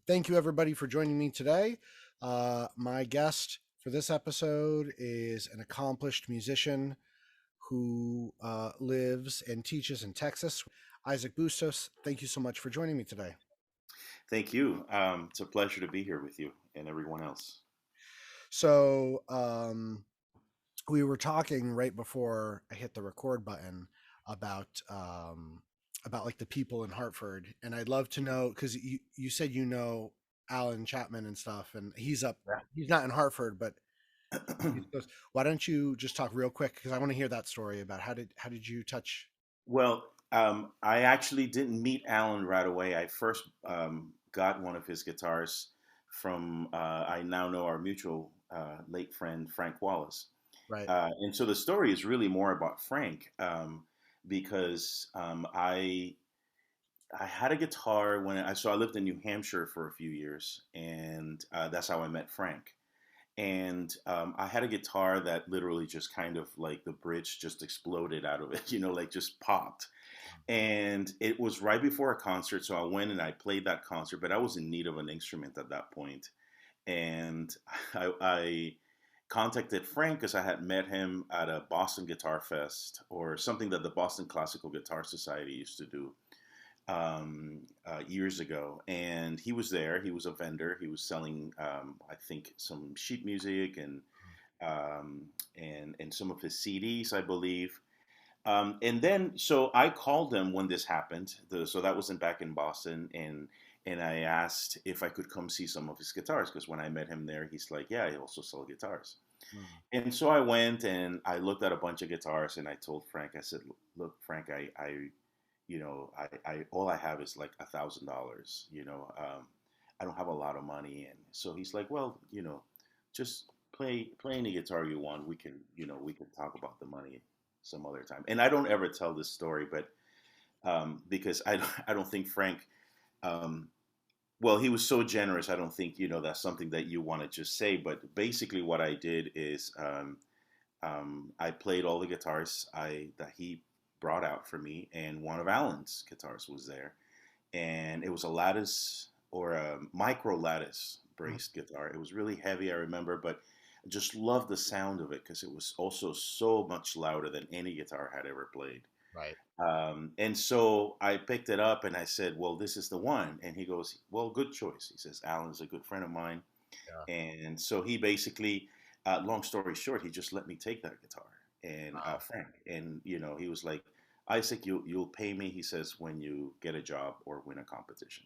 Thank you, everybody, for joining me today. My guest for this episode is an accomplished musician who lives and teaches in Texas. Isaac Bustos, thank you so much for joining me today. Thank you. It's a pleasure to be here with you and everyone else. So, we were talking right before I hit the record button about like the people in Hartford, and I'd love to know because you said you know Alan Chapman and stuff, and he's not in Hartford, but Yeah. why don't you just talk real quick because I want to hear that story about how did you touch? Well, I actually didn't meet Alan right away. I first got one of his guitars from, I now know our mutual late friend, Frank Wallace. Right. And so the story is really more about Frank because I had a guitar so I lived in New Hampshire for a few years, and that's how I met Frank. And I had a guitar that literally just kind of like the bridge just exploded out of it, like just popped. And it was right before a concert, so I went and I played that concert, but I was in need of an instrument at that point. And I contacted Frank because I had met him at a Boston Guitar Fest or something that the Boston Classical Guitar Society used to do years ago, and he was there. He was a vendor. He was selling, I think, some sheet music and some of his CDs, I believe. And then, so I called him when this happened. So that wasn't back in Boston, and I asked if I could come see some of his guitars because when I met him there, he's like, "Yeah, I also sell guitars." Mm. And so I went and I looked at a bunch of guitars, and I told Frank, I said, "Look, Frank, I all I have is like $1,000. I don't have a lot of money." And so he's like, "Well, just play any guitar you want. We can talk about the money some other time." And I don't ever tell this story, but because I don't think Frank, um, well, he was so generous. I don't think that's something that you want to just say. But basically, what I did is I played all the guitars that he brought out for me, and one of Alan's guitars was there, and it was a lattice or a micro lattice Mm. braced guitar. It was really heavy, I remember, but I just loved the sound of it because it was also so much louder than any guitar I had ever played. Right. And so I picked it up and I said, "Well, this is the one." And he goes, "Well, good choice." He says, "Alan's a good friend of mine." Yeah. And so he basically, long story short, he just let me take that guitar and Wow. Frank, and he was like, "Isaac, you'll pay me." He says, "when you get a job or win a competition."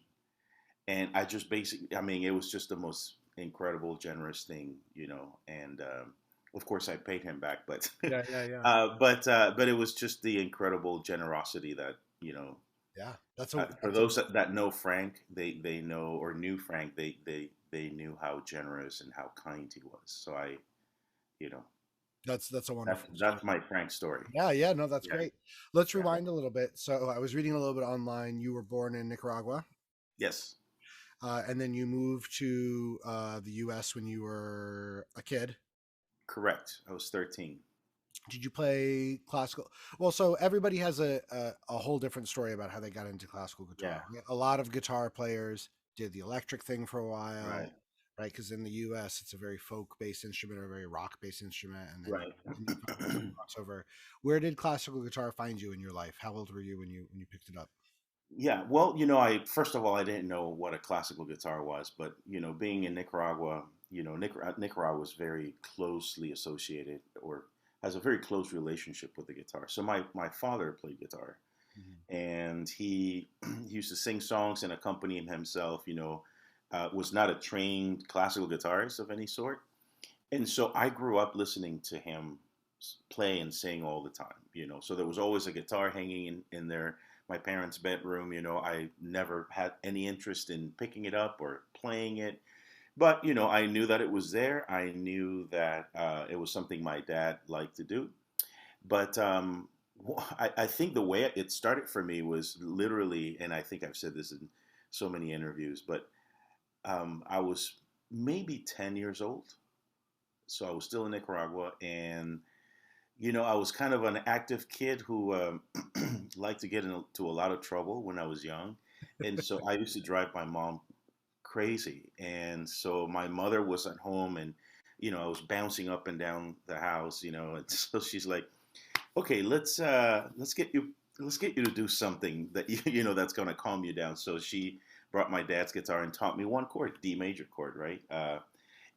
And I just basically, I mean, it was just the most incredible, generous thing, And of course, I paid him back, but Yeah. Yeah. Yeah. but it was just the incredible generosity that Yeah. for that's a those that know Frank, they know or knew Frank, they knew how generous and how kind he was. So you know, that's a that's wonderful story. that's my Frank story. Yeah. Yeah. No, that's Yeah, great. Let's yeah, rewind a little bit. So I was reading a little bit online. You were born in Nicaragua. yes, And then you moved to the U.S. when you were a kid. correct. I was 13. Did you play classical? Well, so everybody has a whole different story about how they got into classical Yeah, guitar. A lot of guitar players did the electric thing for a while, right, right? Because in the U.S., it's a very folk-based instrument or a very rock-based instrument, and then right. you find this crossover. Where did classical guitar find you in your life? How old were you when you picked it up? Yeah, well, I first of all I didn't know what a classical guitar was, but being in Nicaragua, Nicaragua was very closely associated or has a very close relationship with the guitar. So my father played guitar, Mhm. and he he used to sing songs and accompany him himself. Was not a trained classical guitarist of any sort, and so I grew up listening to him play and sing all the time. So there was always a guitar hanging in my parents' bedroom. I never had any interest in picking it up or playing it, but I knew that it was there. I knew that it was something my dad liked to do. But I think the way it started for me was literally, and I think I've said this in so many interviews, but I was maybe 10 years old. So I was still in Nicaragua, and I was kind of an active kid who liked to get into a lot of trouble when I was young, and so I used to drive my mom. crazy. And so my mother was at home, and I was bouncing up and down the house, and so she's like, okay, let's get you to do something that that's going to calm you down. So she brought my dad's guitar and taught me one chord, D major chord, right?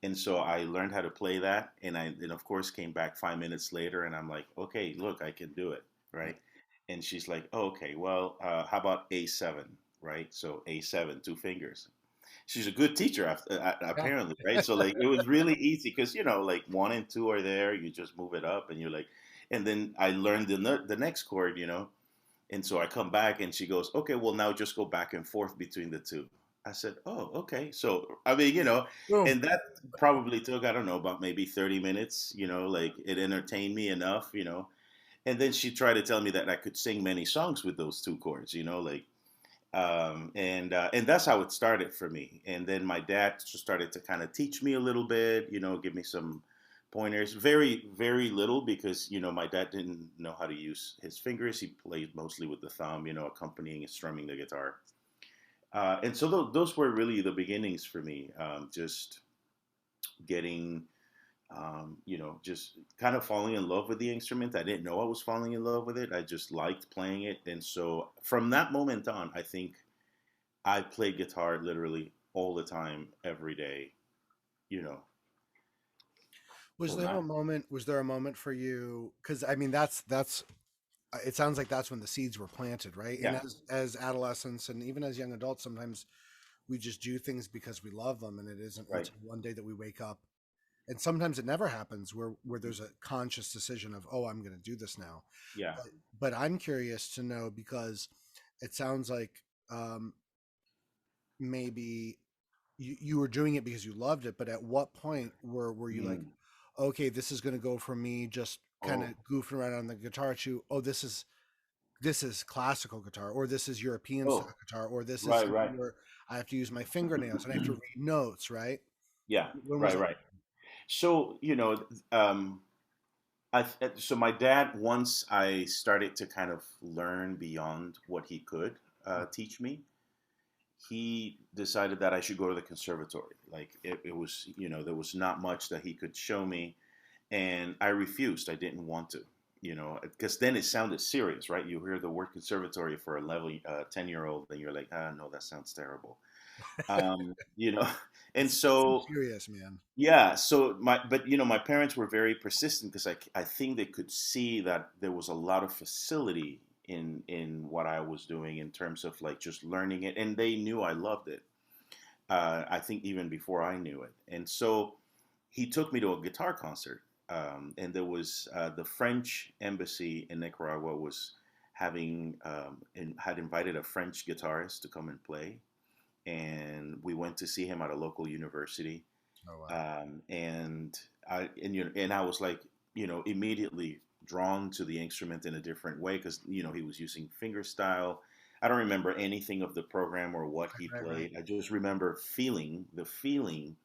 And so I learned how to play that, and I then of course came back 5 minutes later, and I'm like, okay, look, I can do it, right? And she's like, oh, okay, well, how about A7, right? So A7, two fingers. She's a good teacher, Yeah. apparently, right? So like it was really easy because like one and two are there, you just move it up, and you're like, and then I learned the next chord, and so I come back and she goes, okay, well, now just go back and forth between the two. I said, oh, okay. So, I mean, Boom. and that probably took, I don't know, about maybe 30 minutes, like it entertained me enough, And then she tried to tell me that I could sing many songs with those two chords, like, and that's how it started for me. And then my dad just started to kind of teach me a little bit, give me some pointers. Very, very little because my dad didn't know how to use his fingers. He played mostly with the thumb, accompanying and strumming the guitar. And so those were really the beginnings for me. Just getting, just kind of falling in love with the instrument. I didn't know I was falling in love with it. I just liked playing it. And so from that moment on, I think I played guitar literally all the time, every day, you know, Was till there now. a moment? Was there a moment for you? Because I mean, that's. It sounds like that's when the seeds were planted, right? And Yeah, as adolescents and even as young adults, sometimes we just do things because we love them, and it isn't right. until one day that we wake up. And sometimes it never happens where there's a conscious decision of, oh, I'm going to do this now. Yeah. But I'm curious to know because it sounds like um, maybe you were doing it because you loved it, but at what point were you like, Mm. okay, this is going to go from me just kind of Oh, goofing around on the guitar to, oh, this is classical guitar, or this is European style oh, guitar, or this is right, something right. where I have to use my fingernails and I have to read notes, right? Yeah, When was right, that? right. So, so my dad, once I started to kind of learn beyond what he could teach me, he decided that I should go to the conservatory. Like it was, there was not much that he could show me, and I refused. I didn't want to, because then it sounded serious, right? You hear the word conservatory for a level 10-year-old, and you're like, ah, no, that sounds terrible, you know. And It's so so serious, man. yeah, so but my parents were very persistent because I think they could see that there was a lot of facility in what I was doing in terms of like just learning it, and they knew I loved it. I think even before I knew it, and so he took me to a guitar concert, and there was the French embassy in Nicaragua was having and had invited a French guitarist to come and play, and we went to see him at a local university, Oh wow. and I was like, immediately drawn to the instrument in a different way because he was using finger style. I don't remember anything of the program or what he Right, right. played. I just remember feeling the feeling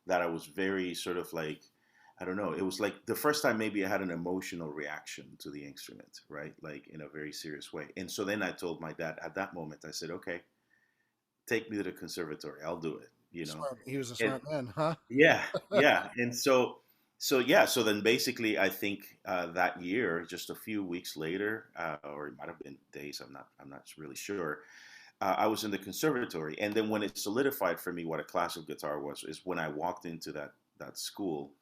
that I was very sort of like, I don't know. It was like the first time maybe I had an emotional reaction to the instrument, right? Like in a very serious way. And so then I told my dad at that moment, I said, okay, take me to the conservatory. I'll do it. Smart. He was a And smart man, huh? yeah, yeah. And so yeah, so then basically I think that year, just a few weeks later, or it might have been days, I'm not really sure. I was in the conservatory, and then when it solidified for me what a classical guitar was, is when I walked into that school,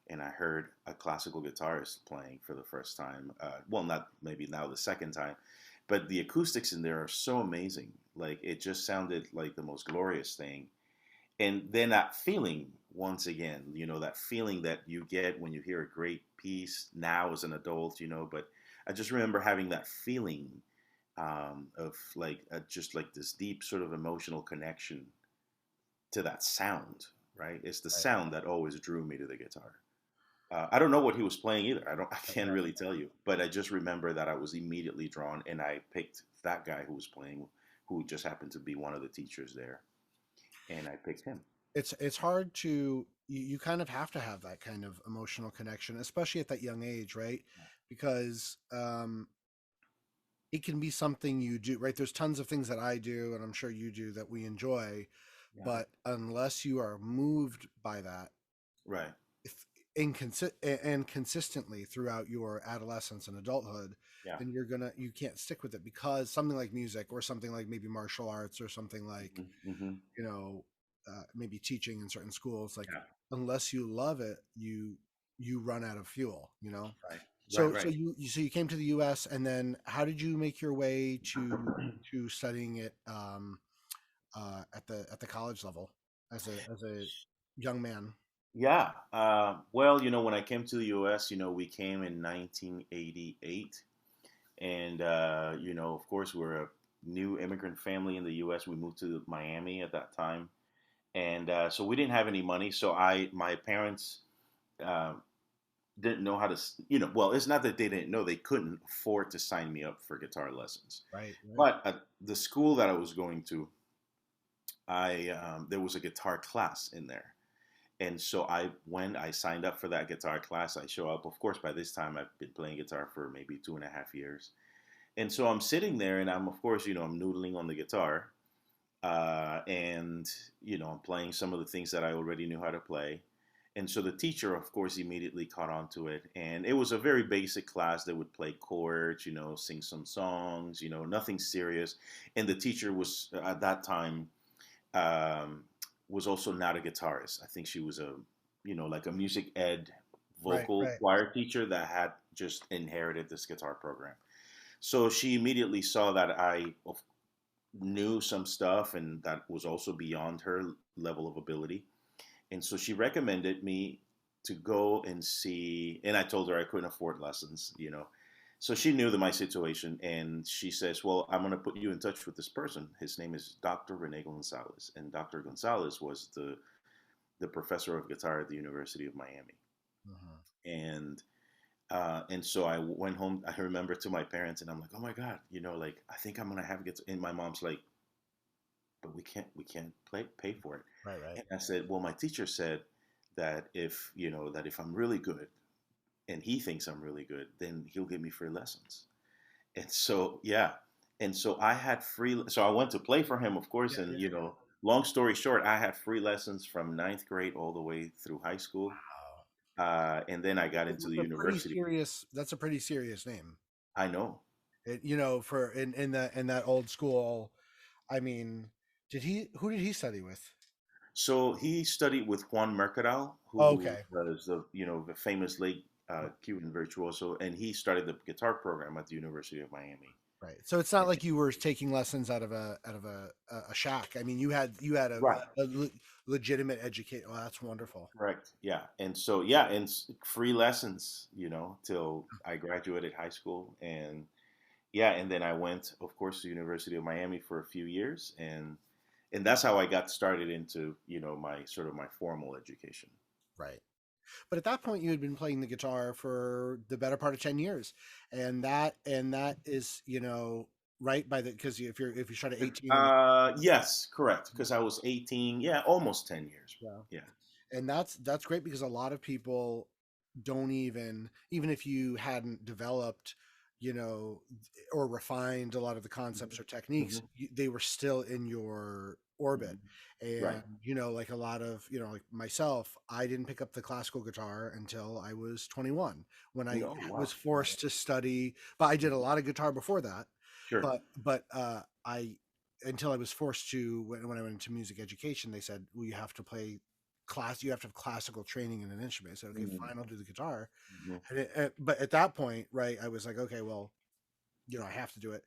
and I heard a classical guitarist playing for the first time. Well, not maybe now the second time, but the acoustics in there are so amazing. Like it just sounded like the most glorious thing. And then that feeling, once again, that feeling that you get when you hear a great piece now as an adult, but I just remember having that feeling of like just like this deep sort of emotional connection to that sound, right? It's the Right, sound that always drew me to the guitar. I don't know what he was playing either. I right, can't right. really tell you, but I just remember that I was immediately drawn, and I picked that guy who was playing, who just happened to be one of the teachers there, and I picked him. It's hard to you kind of have to have that kind of emotional connection, especially at that young age, right? Because it can be something you do, right? There's tons of things that I do, and I'm sure you do that we enjoy, Yeah. but unless you are moved by that, Right. if and consistently throughout your adolescence and adulthood, Yeah. then you can't stick with it, because something like music or something like maybe martial arts or something like, Hmm. you know, maybe teaching in certain schools, like Yeah. unless you love it, you run out of fuel, you know. Right. Right. So Right. you came to the U.S., and then how did you make your way to studying it at the college level as a young man? Yeah. Well, when I came to the U.S., we came in 1988, and of course, we're a new immigrant family in the U.S. We moved to Miami at that time, and so we didn't have any money. So my parents uh, didn't know how to, well, it's not that they didn't know; they couldn't afford to sign me up for guitar lessons. Right, right, But at the school that I was going to, I there was a guitar class in there. And so I signed up for that guitar class. I show up. Of course, by this time I've been playing guitar for maybe 2.5 years. And so I'm sitting there, and I'm, of course, I'm noodling on the guitar, and I'm playing some of the things that I already knew how to play. And so the teacher, of course, immediately caught on to it. And it was a very basic class. They would play chords, sing some songs, nothing serious. And the teacher was at that time, um, was also not a guitarist. I think she was like a music ed right, vocal right. choir teacher that had just inherited this guitar program. So she immediately saw that I knew some stuff and that was also beyond her level of ability. And so she recommended me to go and see, and I told her I couldn't afford lessons. So she knew my situation, and she says, "Well, I'm going to put you in touch with this person. His name is Dr. Rene Gonzalez, and Dr. Gonzalez was the professor of guitar at the University of Miami." Mhm. And so I went home. I remember to my parents, and I'm like, "Oh my God, like I think I'm gonna have guitar." And my mom's like, "But we can't pay for it." Right, right. And I said, "Well, my teacher said that if I'm really good, and he thinks I'm really good, then he'll give me free lessons." And so, yeah. And so I had so I went to play for him, of course. Yeah, And, yeah. long story short, I had free lessons from ninth grade all the way through high school. Wow. And then I got into the university. That's a pretty serious name. I know. For in that old school. I mean, who did he study with? So he studied with Juan Mercadal, who Okay. was the famous late Cuban virtuoso, and he started the guitar program at the University of Miami. Right. So it's not like you were taking lessons out of a shack. I mean, you had Right. legitimate education. Oh, that's wonderful. Correct. Yeah. And so, yeah, and free lessons, till I graduated high school. And yeah, and then I went, of course, to University of Miami for a few years, and that's how I got started into, my sort of my formal education. Right. But at that point, you had been playing the guitar for the better part of 10 years, and that is, right by the because if you start at 18 and Yes, correct. Because I was 18, yeah, almost 10 years. yeah. Yeah. And that's great, because a lot of people don't even if you hadn't developed, you know or refined a lot of the concepts or techniques, Hmm. they were still in your orbit. Hmm. Right. And like a lot of, like myself, I didn't pick up the classical guitar until I was 21, when I Oh, was wow. Wow. forced to study. But I did a lot of guitar before that. Sure. But I until I was forced to, when I went into music education, they said, well, you have to have classical training in an instrument. I said, okay, Hmm. fine, I'll do the guitar. Hmm. But at that point, right, I was like, okay, well, I have to do it.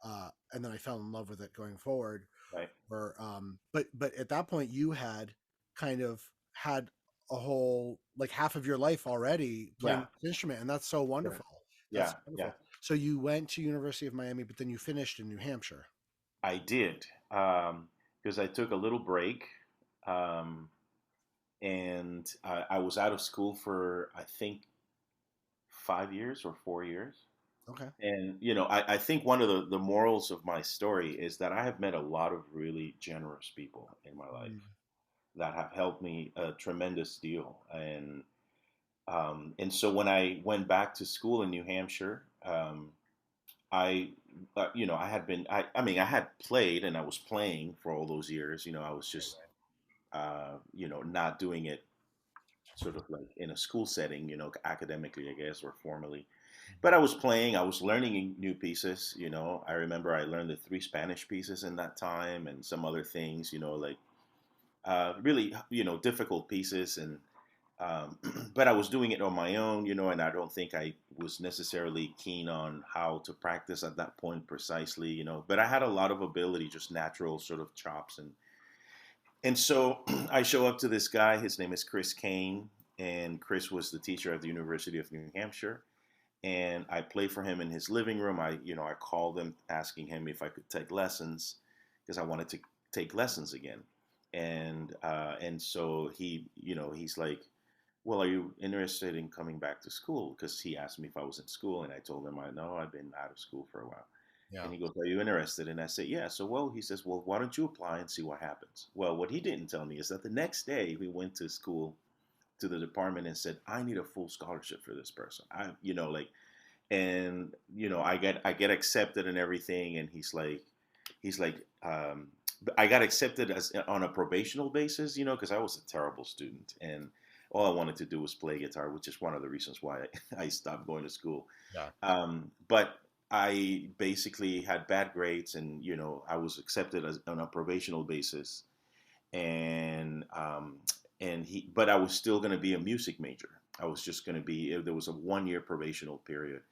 And then I fell in love with it going forward. Right. But at that point, you had kind of had a whole, like, half of your life already playing Yeah. this instrument, and that's so Sure. wonderful. That's Yeah. Yeah. wonderful. So you went to University of Miami, but then you finished in New Hampshire. I did, because I took a little break, um, and I was out of school for, I think, 5 years or 4 years. Okay. And I think one of the morals of my story is that I have met a lot of really generous people in my life Mm. that have helped me a tremendous deal. And so when I went back to school in New Hampshire, I I had been, I mean, I had played and I was playing for all those years. I was Right, just right. not doing it sort of like in a school setting, academically, I guess, or formally. But I was playing, I was learning new pieces. I remember I learned the three Spanish pieces in that time and some other things, like really, difficult pieces. And but I was doing it on my own, and I don't think I was necessarily keen on how to practice at that point precisely, but I had a lot of ability, just natural sort of chops. And so I show up to this guy. His name is Chris Kane, and Chris was the teacher at the University of New Hampshire. And I play for him in his living room. I called him asking him if I could take lessons because I wanted to take lessons again. And so he's like, well, are you interested in coming back to school? Because he asked me if I was in school, and I told him I know I've been out of school for a while. Yeah. And he goes, are you interested? And I said, yeah. So, well, he says, well, why don't you apply and see what happens? Well, what he didn't tell me is that the next day we went to school to the department and said, I need a full scholarship for this person. I get accepted and everything. And he's like, I got accepted as on a probational basis, because I was a terrible student and all I wanted to do was play guitar, which is one of the reasons why I stopped going to school. Yeah. But I basically had bad grades, and I was accepted as on a probational basis, and but I was still going to be a music major. I was just going to be. There was a 1 year probational period,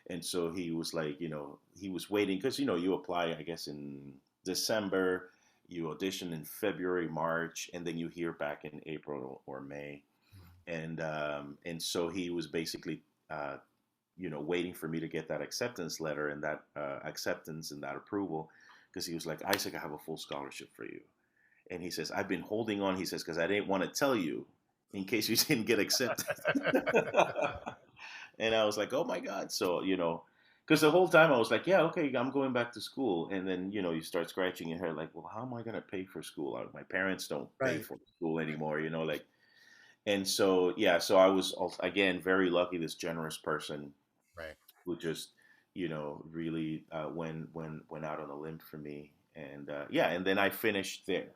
and so he was like, he was waiting because you apply, I guess, in December, you audition in February, March, and then you hear back in April or May, and so he was basically waiting for me to get that acceptance letter and that acceptance and that approval because he was like, Isaac, I have a full scholarship for you. And he says, I've been holding on, he says, because I didn't want to tell you in case you didn't get accepted. And I was like, oh my God. So, because the whole time I was like, yeah, okay, I'm going back to school. And then, you start scratching your head like, well, how am I going to pay for school? My parents don't pay Right. for school anymore, like, and so, yeah, so I was, also, again, very lucky, this generous person Right. who just really went out on a limb for me. And yeah, and then I finished there,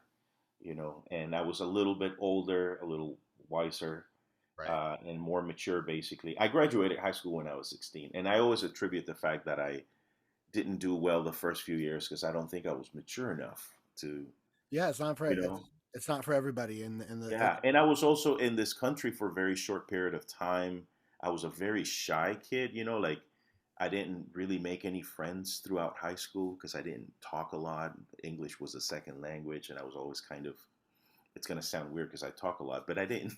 and I was a little bit older, a little wiser, Right. and more mature. Basically, I graduated high school when I was 16, and I always attribute the fact that I didn't do well the first few years because I don't think I was mature enough to Yeah. It's not for you know it's not for everybody. Yeah, and I was also in this country for a very short period of time. I was a very shy kid, like I didn't really make any friends throughout high school because I didn't talk a lot. English was a second language, and I was always kind of, it's going to sound weird because I talk a lot, but I didn't,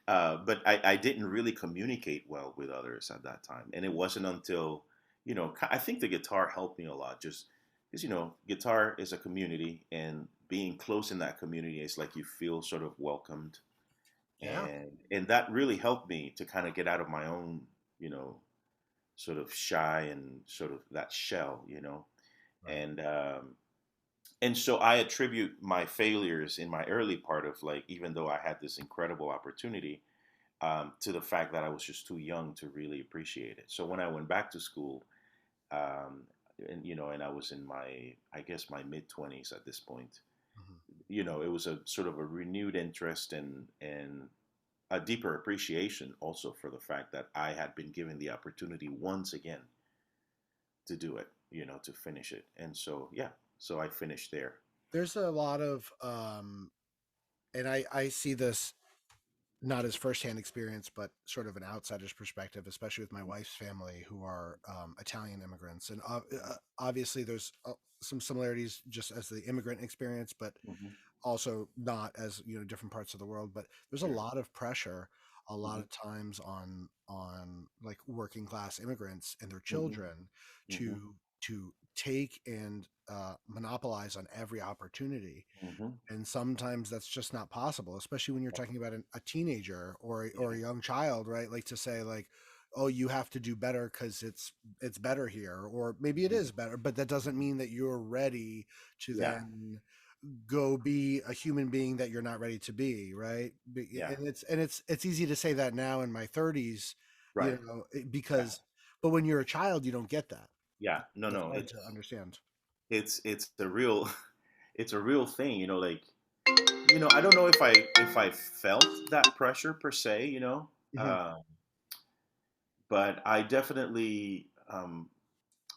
but I didn't really communicate well with others at that time. And it wasn't until, I think the guitar helped me a lot just because, guitar is a community, and being close in that community is like you feel sort of welcomed, Yeah. and that really helped me to kind of get out of my own, you know, sort of shy and sort of that shell, Right. and and so I attribute my failures in my early part of, like, even though I had this incredible opportunity, to the fact that I was just too young to really appreciate it. So when I went back to school, um, and I was in my, I guess, my mid 20s at this point, Mhm. it was a sort of a renewed interest and a deeper appreciation also for the fact that I had been given the opportunity once again to do it, to finish it. And so, yeah, so I finished there. There's a lot of and I see this not as firsthand experience, but sort of an outsider's perspective, especially with my wife's family, who are Italian immigrants. And obviously, there's some similarities just as the immigrant experience, but Hmm. also not as different parts of the world. But there's a Sure. lot of pressure, a lot Hmm. of times on like working class immigrants and their Hmm. children Hmm. to take and monopolize on every opportunity, Hmm. and sometimes that's just not possible, especially when you're talking about a teenager or Yeah. a young child, right? Like to say like, oh, you have to do better because it's better here, or maybe it Hmm. is better, but that doesn't mean that you're ready to Yeah. then go be a human being that you're not ready to be, right? Yeah. And it's easy to say that now in my 30s, Right. Yeah. because but when you're a child you don't get that. Yeah. No, That's no. hard to understand. It's a real it's a real thing, like, I don't know if I felt that pressure per se, Hmm. but I definitely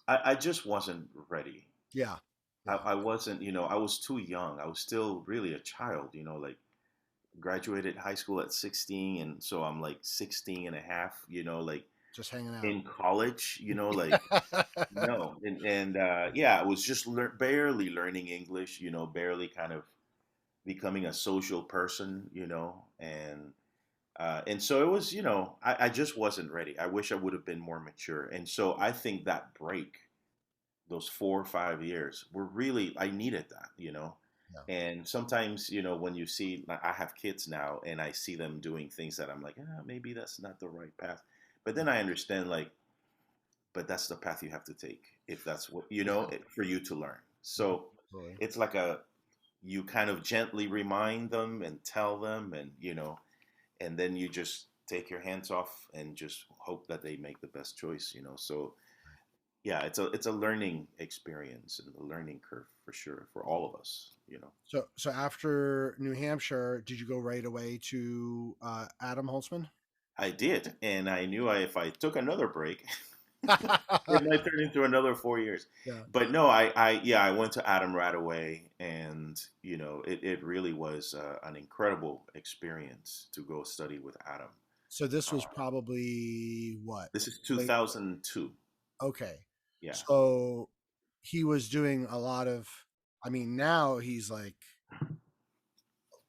I just wasn't ready. Yeah. Yeah. I wasn't, I was too young. I was still really a child, like graduated high school at 16, and so I'm like 16 and a half, like Just hanging out. in college, like no, and yeah, I was just barely learning English, barely kind of becoming a social person, and so it was, I just wasn't ready. I wish I would have been more mature, and so I think that break, those 4 or 5 years, were really, I needed that. Yeah. And sometimes, when you see, like, I have kids now, and I see them doing things that I'm like, maybe that's not the right path, but then I understand, like, but that's the path you have to take if that's what Yeah. for you to learn. Mhm. So Absolutely. it's like you kind of gently remind them and tell them, and then you just take your hands off and just hope that they make the best choice. So yeah, it's a learning experience and a learning curve for sure for all of us. So after New Hampshire, did you go right away to Adam Holtzman? I did, and I knew if I took another break, it might turn into another 4 years. Yeah. But no, yeah, I went to Adam right away, and it really was an incredible experience to go study with Adam. So this Uh, was probably what? this is Late. 2002. Okay. Yeah. So he was doing a lot of, I mean, now he's like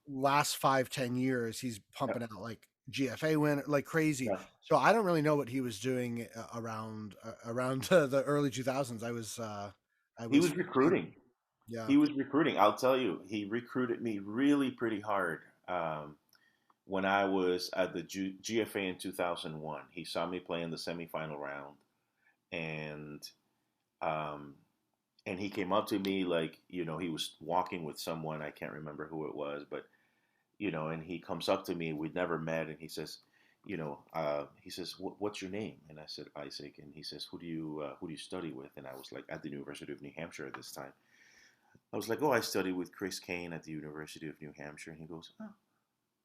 last 5, 10 years, he's Yeah. pumping out like GFA win like crazy. Yeah. So I don't really know what he was doing around the early 2000s. I He was was 15. recruiting. Yeah. He was recruiting. I'll tell you, he recruited me really pretty hard. When I was at the GFA in 2001, he saw me play in the semifinal round, and um, and he came up to me like, he was walking with someone. I can't remember who it was, but and he comes up to me. We'd never met, and he says, "What's your name?" And I said, "Isaac." And he says, "Who do you study with?" And I was like, at the University of New Hampshire at this time. I was like, "Oh, I study with Chris Kane at the University of New Hampshire." And he goes, "Oh,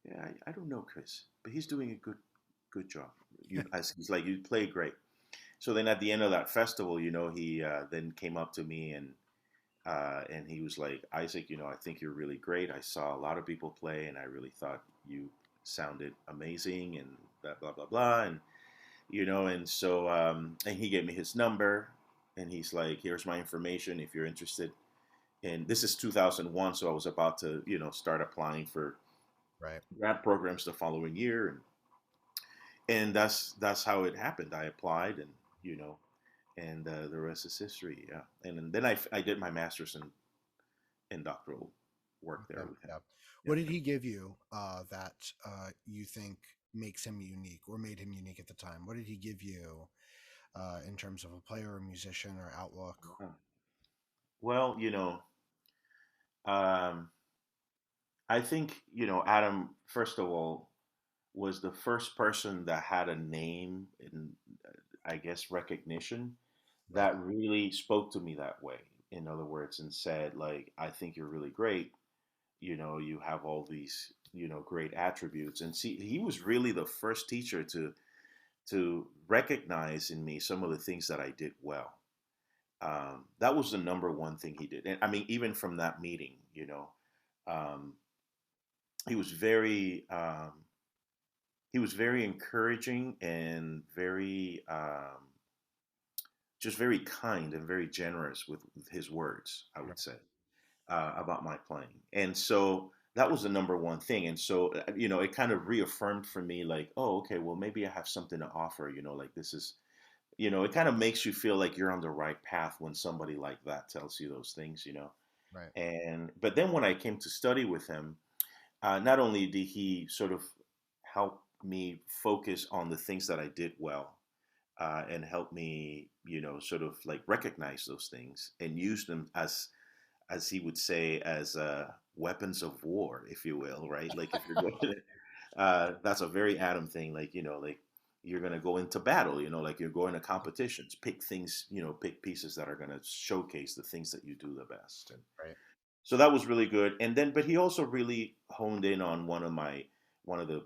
yeah, I don't know Chris, but he's doing a good job. He's like, you play great." So then at the end of that festival, he then came up to me, and he was like, "Isaac, I think you're really great. I saw a lot of people play, and I really thought you sounded amazing, and blah blah blah blah." And so and he gave me his number, and he's like, "Here's my information if you're interested." And this is 2001, so I was about to start applying for Right. grant programs the following year, and that's how it happened. I applied, and you know and the rest is history. Yeah, and then I did my master's in doctoral work there Yeah. with him. Yeah. Yeah. What did he give you that you think makes him unique or made him unique at the time? What did he give you in terms of a player or musician or outlook? Huh. Well, um, I think Adam, first of all, was the first person that had a name in, I guess, recognition Right. that really spoke to me that way. In other words, and said, like, "I think you're really great. You have all these great attributes." And see, he was really the first teacher to recognize in me some of the things that I did well. That was the number one thing he did. And I mean, even from that meeting, um, he was very encouraging and very just very kind and very generous with his words, I would say, about my playing. And so that was the number one thing. And so, it kind of reaffirmed for me, like, oh, okay, well, maybe I have something to offer, like this is, it kind of makes you feel like you're on the right path when somebody like that tells you those things. Right. But then when I came to study with him, not only did he sort of help me focus on the things that I did well, and help me, sort of like recognize those things and use them as he would say, as weapons of war, if you will, right? Like if you're going to, that's a very Adam thing, like, like you're going to go into battle, like you're going to competitions, pick things, pick pieces that are going to showcase the things that you do the best. Right. So that was really good. And then, but he also really honed in on one of the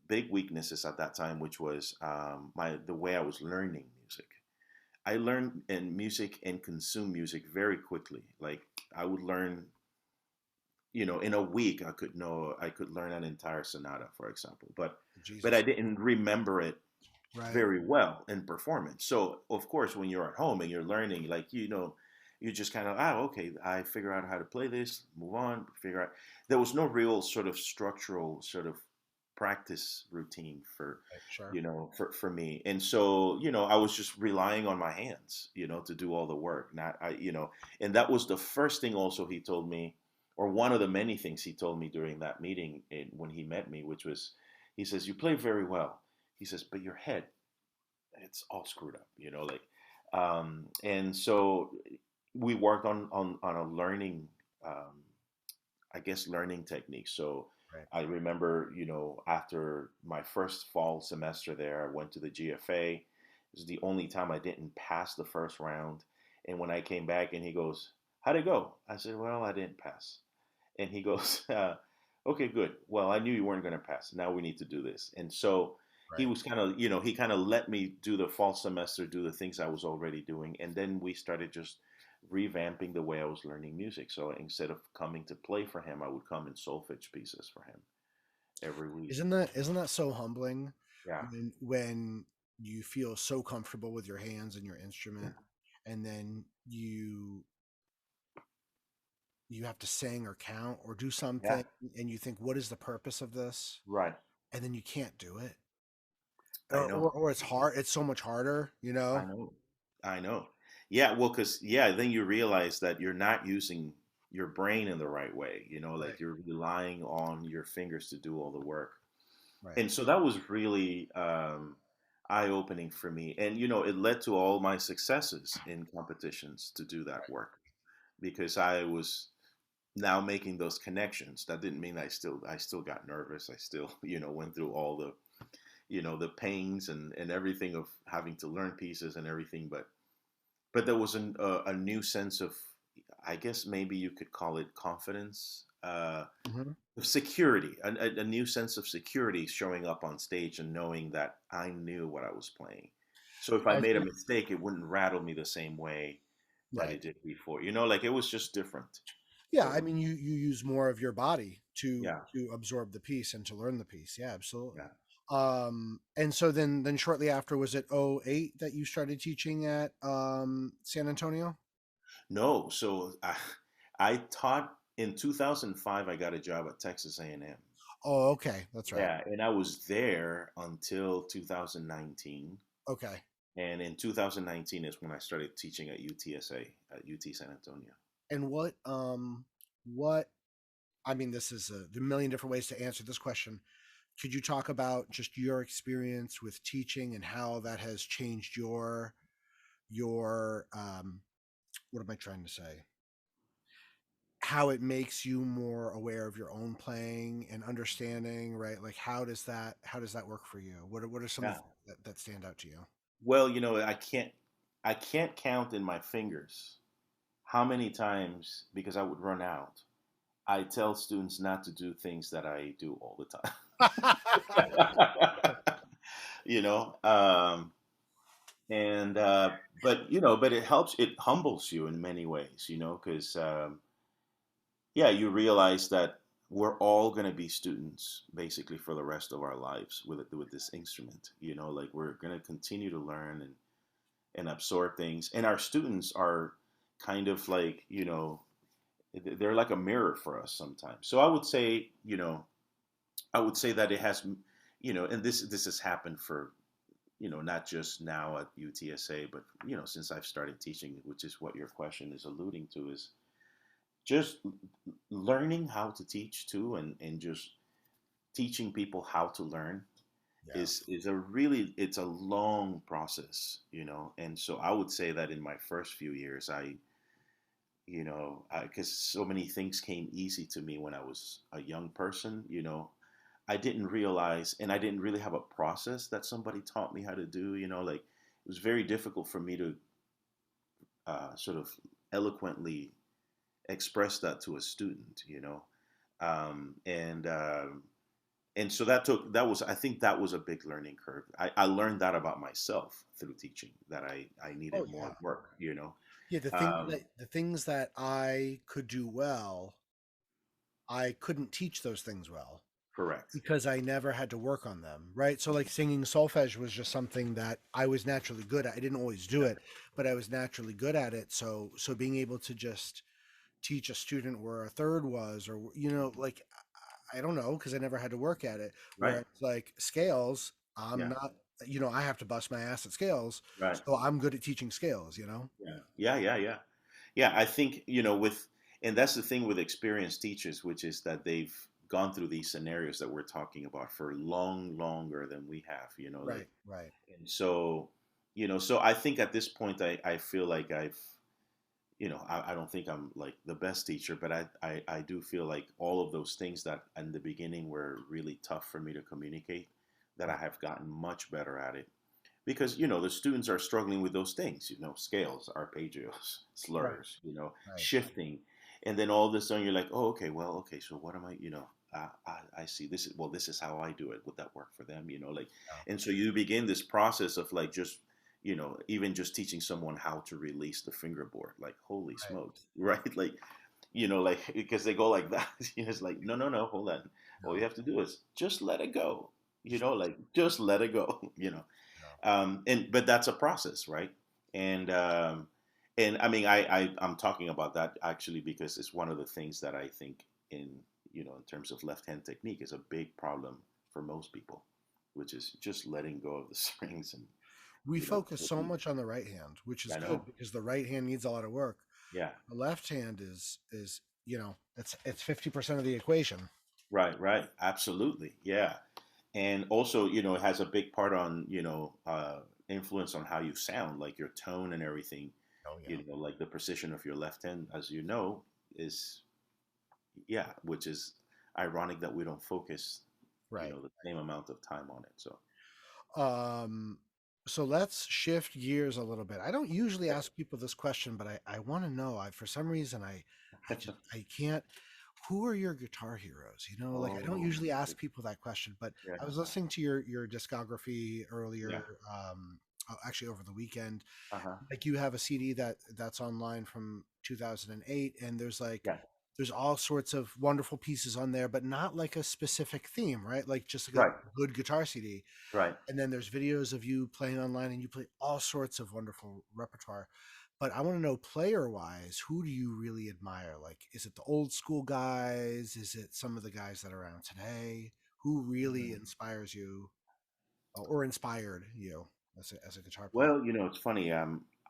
big weaknesses at that time, which was the way I was learning music. I learned in music and consume music very quickly. Like I would learn, in a week I could learn an entire sonata, for example. But I Jesus. didn't remember it Right. very well in performance. So of course, when you're at home and you're learning, like you just kind of okay, I figure out how to play this, move on, figure out. There was no real sort of structural sort of practice routine for Right. Sure. for me, and so I was just relying on my hands, to do all the work. Not and that was the first thing also he told me, or one of the many things he told me during that meeting when he met me, which was, he says, you play very well. He says, but your head, it's all screwed up, like, and so we worked on a learning, um, I guess, learning techniques. So Right. I remember, after my first fall semester there, I went to the GFA. It was the only time I didn't pass the first round. And when I came back and he goes, how'd it go? I said, well, I didn't pass. And he goes, okay, good. Well, I knew you weren't going to pass. Now we need to do this. And so he Right. was kind of, he kind of let me do the fall semester, do the things I was already doing. And then we started just revamping the way I was learning music. So instead of coming to play for him, I would come in solfege pieces for him every week. Isn't that so humbling Yeah. when you feel so comfortable with your hands and your instrument, and then you have to sing or count or do Yeah. something, and you think, what is the purpose of this? Right. And then you can't do it, I or know. or it's hard. It's so much harder, you I know. know. I know. Yeah. Well, because, yeah, then you realize that you're not using your brain in the right way, Right. like you're relying on your fingers to do all the work. Right. And so that was really eye opening for me. And, it led to all my successes in competitions to do that work because I was now making those connections. That didn't mean I still got nervous. I still, went through all the pains and everything of having to learn pieces and everything. But there was a new sense of, I guess maybe you could call it confidence, Hmm. of security, a new sense of security showing up on stage and knowing that I knew what I was playing. So if I I made a think. mistake, it wouldn't rattle me the same way that Right. it did before. Like it was just different. Yeah, It I was, mean, you use more of your body to yeah, absorb the piece and to learn the piece. Yeah, absolutely. yeah. And so then shortly after, was it '08 that you started teaching at San Antonio? No, so I taught in 2005. I got a job at Texas A&M. Oh, okay, that's right. Yeah, and I was there until 2019. Okay. And in 2019 is when I started teaching at UTSA, at UT San Antonio. And what I mean, this is a million different ways to answer this question. Could you talk about just your experience with teaching and how that has changed your what am I trying to say? How it makes you more aware of your own playing and understanding, right? Like how does that work for you? What are some of the Yeah. things that stand out to you? Well, I can't count in my fingers how many times, because I would run out, I tell students not to do things that I do all the time. you know, um, and but it helps. It humbles you in many ways. Because yeah, you realize that we're all going to be students basically for the rest of our lives with this instrument. Like we're going to continue to learn and absorb things, and our students are kind of like they're like a mirror for us sometimes. So I would say that it has, and this has happened for not just now at UTSA, but since I've started teaching, which is what your question is alluding to, is just learning how to teach too, and just teaching people how to learn Yeah. is a really, it's a long process, and so I would say that in my first few years, because so many things came easy to me when I was a young person, I didn't realize, and I didn't really have a process that somebody taught me how to do, like it was very difficult for me to sort of eloquently express that to a student, you know. um, and um, and so that was, I think that was a big learning curve. I learned that about myself through teaching, that I Oh needed yeah. more work, you know. Yeah, um, the things that I could do well, I couldn't teach those things well Correct. because I never had to work on them, right? So like singing solfege was just something that I was naturally good at. I didn't always do Yeah. it, but I was naturally good at it. So being able to just teach a student where a third was, or like I don't know, because I never had to work at it. Right. Whereas like scales, I'm Yeah. not, I have to bust my ass at scales, Right. so I'm good at teaching scales. Yeah. Yeah. Yeah. Yeah. Yeah. I think, and that's the thing with experienced teachers, which is that they've gone through these scenarios that we're talking about for longer than we have, like, Right, right, and so, so I think at this point, I feel like I don't think I'm like the best teacher, but I do feel like all of those things that in the beginning were really tough for me to communicate, that I right, have gotten much better at it, because the students are struggling with those things, scales, arpeggios, right, slurs, right. shifting. And then all of a sudden you're like, oh, okay, well, okay, so what am I, I see, this is how I do it. Would that work for them, like. Yeah, And so you begin this process of like, just even just teaching someone how to release the fingerboard, like, holy right. smokes, right? Like, like, because they go like that. It's like, no, no, no, hold on. All you No, have to do is just let it go, like, just let it go. no. And but that's a process, right? And um, and I mean, I'm talking about that actually because it's one of the things that I think, in terms of left hand technique, is a big problem for most people, which is just letting go of the strings and We focus so taking. much on the right hand, which is I good know. because the right hand needs a lot of work. Yeah. The left hand is it's 50% of the equation. Right. Right. Absolutely. Yeah. And also, it has a big part on, influence on how you sound, like your tone and everything. Oh yeah. Like the precision of your left hand, as is, yeah, which is ironic that we don't focus, Right. the same amount of time on it. So, Um, so let's shift gears a little bit. I don't usually yeah. ask people this question, but I want to know. For some reason I can't. Who are your guitar heroes? Like I don't Oh, usually ask people that question, but yeah, I was listening to your discography yeah, earlier, actually over the weekend. uh-huh, Like you have a CD that's online from 2008, and yeah, there's all sorts of wonderful pieces on there, but not like a specific theme, right? Like just like a right, good guitar CD. right. And then there's videos of you playing online, and you play all sorts of wonderful repertoire. But I want to know, player wise, who do you really admire? Like, is it the old school guys? Is it some of the guys that are around today? Who really Mm. inspires you, or inspired you as a guitar player? Well, it's funny.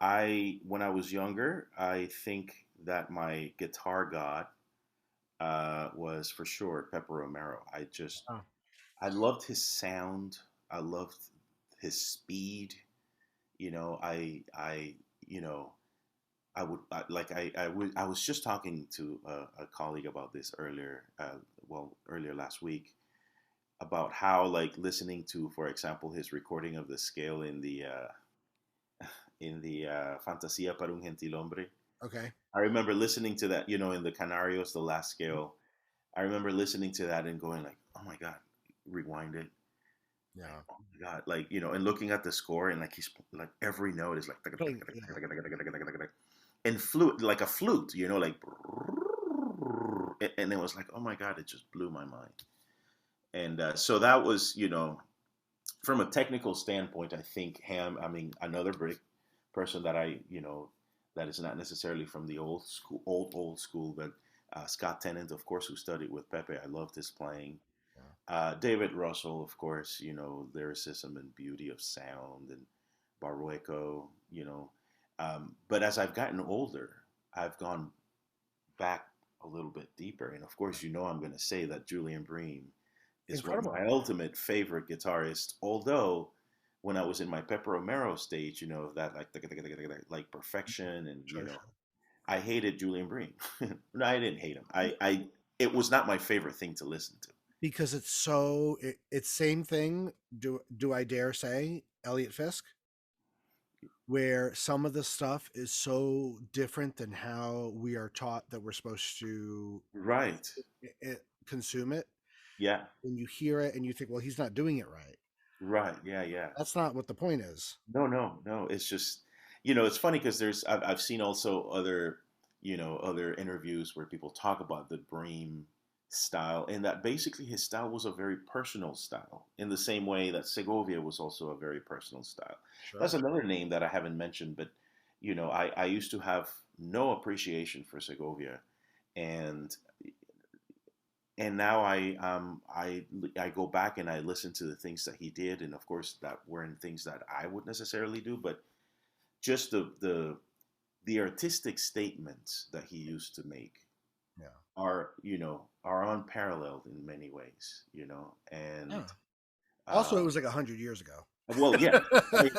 I when I was younger, I think that my guitar god was for sure Pepper Romero. Oh, I loved his sound. I loved his speed. I you know I was just talking to a colleague about this earlier, earlier last week, about how, like, listening to, for example, his recording of the scale in the Fantasia para un Gentilhombre. okay. I remember listening to that, in the Canarios, the last scale. I remember listening to that and going like, "Oh my god!" Rewind it, like, Yeah. "Oh my god!" Like, and looking at the score, and like he's like every note is like, Yeah. and flute, like a flute, like, and it was like, "Oh my god!" It just blew my mind. And so that was, from a technical standpoint, I think Ham. I mean, another great person that that is not necessarily from the old school, old school, but Scott Tennant, of course, who studied with Pepe. I loved his playing. Yeah. David Russell, of course, lyricism and beauty of sound, and Barrueco, but as I've gotten older, I've gone back a little bit deeper. And of course, I'm going to say that Julian Bream is Incredible. my ultimate favorite guitarist. Although, when I was in my Pepper Romero stage, that like perfection, and Sure, sure. I hated Julian Bream. No, I didn't hate him. It was not my favorite thing to listen to. Because it's same thing. Do I dare say Elliot Fisk? where some of the stuff is so different than how we are taught that we're supposed to Right. consume it. Yeah. And you hear it and you think, well, he's not doing it right. Right. Yeah. Yeah. That's not what the point is. No, no, no. It's just, it's funny because I've seen also other, other interviews where people talk about the Bream style, and that basically his style was a very personal style, in the same way that Segovia was also a very personal style. That's Sure. another name that I haven't mentioned, but I used to have no appreciation for Segovia, and now I go back and I listen to the things that he did, and of course that weren't things that I would necessarily do, but just the artistic statements that he used to make Yeah. are unparalleled in many ways, and Yeah. Also, uh, it was like 100 years ago. well, yeah, I,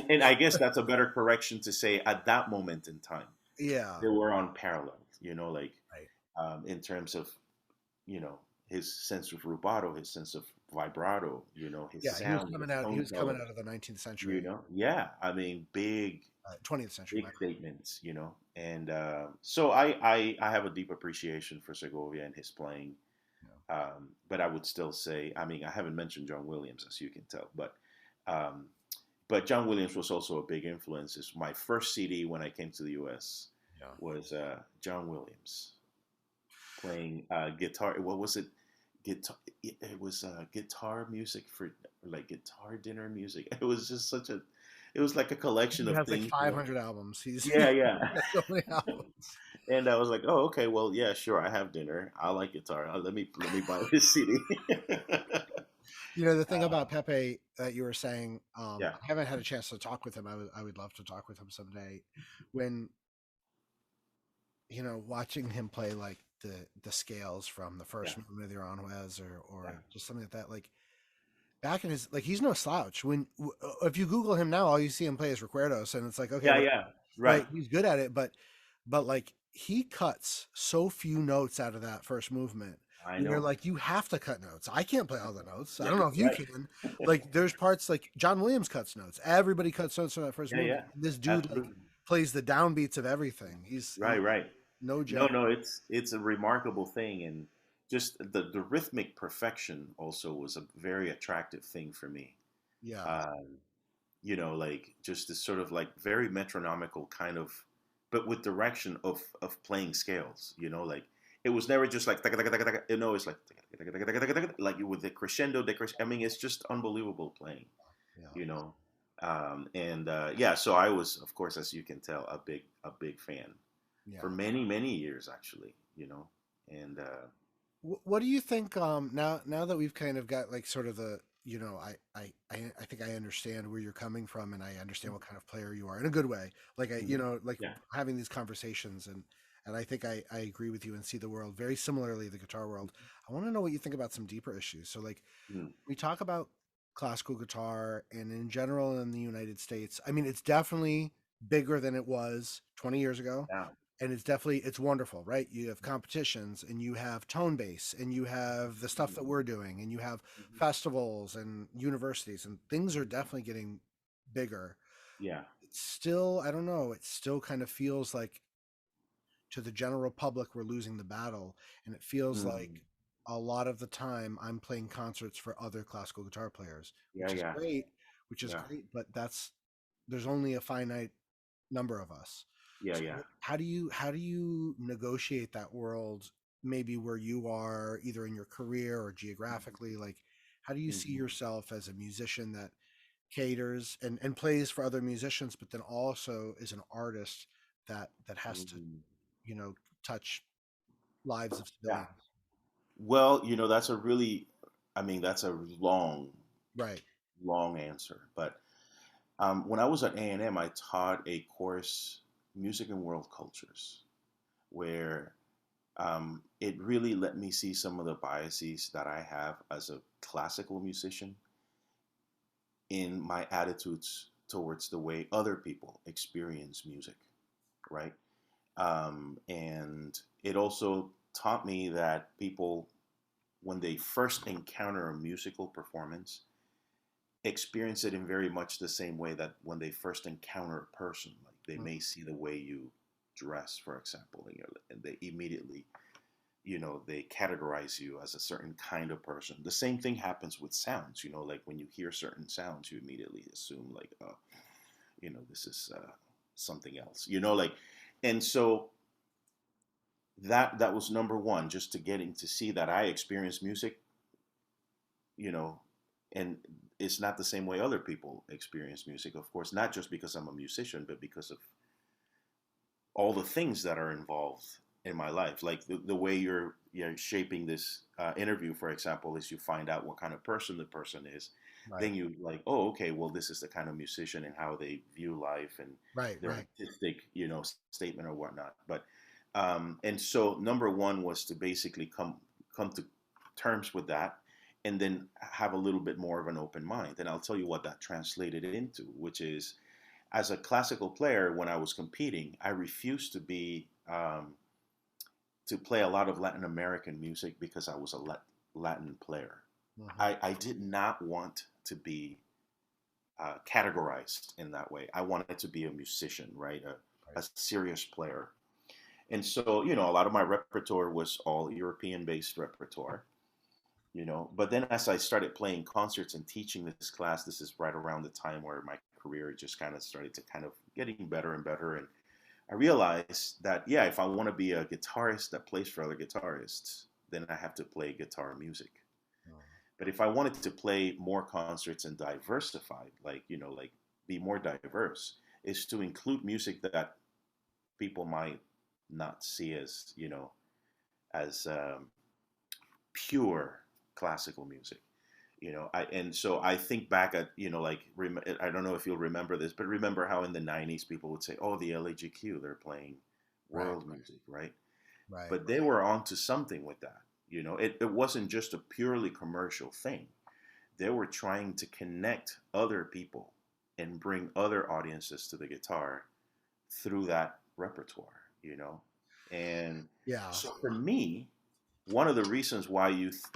and I guess that's a better correction to say at that moment in time Yeah. they were unparalleled, like Right. in terms of you know his sense of rubato, his sense of vibrato, his Yeah. He was sound, his coming out. He tone was coming color, out of the 19th century, yeah, I mean big 20th century. big My bad. statements, and so I have a deep appreciation for Segovia and his playing. Yeah. But I would still say, I mean, I haven't mentioned John Williams, as you can tell, um, but John Williams was also a big influence. It's my first CD when I came to the U.S. Yeah. was John Williams playing guitar. What was it? Guitar. It was guitar music for like guitar dinner music. It was just such a. It was like a collection He of has like things. 500 albums. Yeah, He's yeah. got so many albums. And I was like, oh, okay, well, yeah, sure. I have dinner. I like guitar. Let me buy this CD. The thing about Pepe that you were saying, Yeah, I haven't had a chance to talk with him. I would love to talk with him someday. When watching him play like the scales from the yeah, first movement of the Aranjuez or yeah, just something like that, like back in his like he's no slouch. If you Google him now, all you see him play is Recuerdos, and it's like okay, yeah, what yeah. Right. right? He's good at it, but like he cuts so few notes out of that first movement. I Where know. like you have to cut notes. I can't play all the notes. I Yeah, don't know if you right. can. Like there's parts like John Williams cuts notes. Everybody cuts notes from that first Yeah, movement. yeah. This dude like Absolutely. plays the downbeats of everything. He's Right, right. no No, joke. no, it's a remarkable thing, and just the rhythmic perfection also was a very attractive thing for me. Yeah. Um, like just this sort of like very metronomical kind of, but with direction of playing scales. Like it was never just like taka, taka, taka, taka, it's like taka, taka, taka, taka, taka, like with the crescendo, I mean, it's just unbelievable playing. Yeah. You know, and yeah. So I was, of course, as you can tell, a big fan Yeah. for many many years actually. And What do you think now that we've kind of got like sort of the I think I understand where you're coming from and I understand what kind of player you are in a good way. Like I mhm, like yeah, having these conversations and I think I agree with you and see the world very similarly the guitar world. I want to know what you think about some deeper issues. So like mm, we talk about classical guitar and in general in the United States. I mean it's definitely bigger than it was 20 years ago yeah, and it's wonderful, right? You have competitions and you have tone base and you have the stuff that mhm, we're doing and you have mhm, festivals and universities and things are definitely getting bigger. yeah, It's still, I don't know, it still kind of feels like to the general public we're losing the battle and it feels mm, like a lot of the time I'm playing concerts for other classical guitar players, yeah, yeah, which is yeah, great, but there's only a finite number of us. yeah, So yeah. how do you negotiate that world maybe where you are either in your career or geographically like how do you see Mhm, yourself as a musician that caters and plays for other musicians but then also is an artist that has to mhm. you know touch lives of Yeah. civilians. Well, that's a really, I mean, that's a long, Right. long answer. But when I was at A&M, I taught a course, Music and World Cultures, where it really let me see some of the biases that I have as a classical musician in my attitudes towards the way other people experience music, right? And it also taught me that people, when they first encounter a musical performance, experience it in very much the same way that when they first encounter a person, like they Mm. may see the way you dress, for example, and they immediately, they categorize you as a certain kind of person. The same thing happens with sounds, like when you hear certain sounds, you immediately assume like, oh, this is something else, like, and so that was number one, just to getting to see that I experience music, you know, and it's not the same way other people experience music, of course, not just because I'm a musician, but because of all the things that are involved in my life. Like the way you're shaping this interview, for example, is you find out what kind of person the person is. Right. Then you like, oh, okay, well, this is the kind of musician and how they view life and Right. their Right. artistic, statement or whatnot. But and so number one was to basically come to terms with that, and then have a little bit more of an open mind. And I'll tell you what that translated into, which is, as a classical player, when I was competing, I refused to play a lot of Latin American music because I was a Latin player. Hmm. I did not want to be categorized in that way. I wanted to be a musician, right? Right. A serious player. And so, a lot of my repertoire was all European based repertoire, But then as I started playing concerts and teaching this class, this is right around the time where my career just kind of started to kind of getting better and better. And I realized that, yeah, if I want to be a guitarist that plays for other guitarists, then I have to play guitar music. But if I wanted to play more concerts and diversify, like be more diverse, is to include music that people might not see as, as pure classical music. And so I think back at, like, I don't know if you'll remember this, but remember how in the 90s people would say, oh, the LAGQ, they're playing Right. world music, right? Right. But they were onto something with that. It wasn't just a purely commercial thing. They were trying to connect other people and bring other audiences to the guitar through that repertoire. And Yeah. so for me, one of the reasons why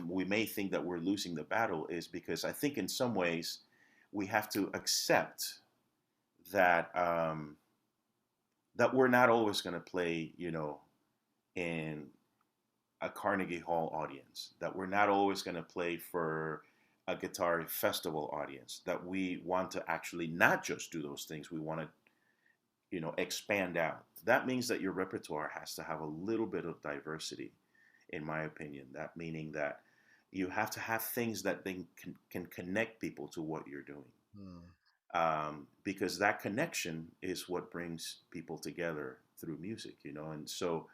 we may think that we're losing the battle is because I think in some ways we have to accept that that we're not always going to play, in a Carnegie Hall audience, that we're not always going to play for a guitar festival audience, that we want to actually not just do those things, we want to, expand out. That means that your repertoire has to have a little bit of diversity, in my opinion. That meaning that you have to have things that then can connect people to what you're doing. Mm. Because that connection is what brings people together through music, and so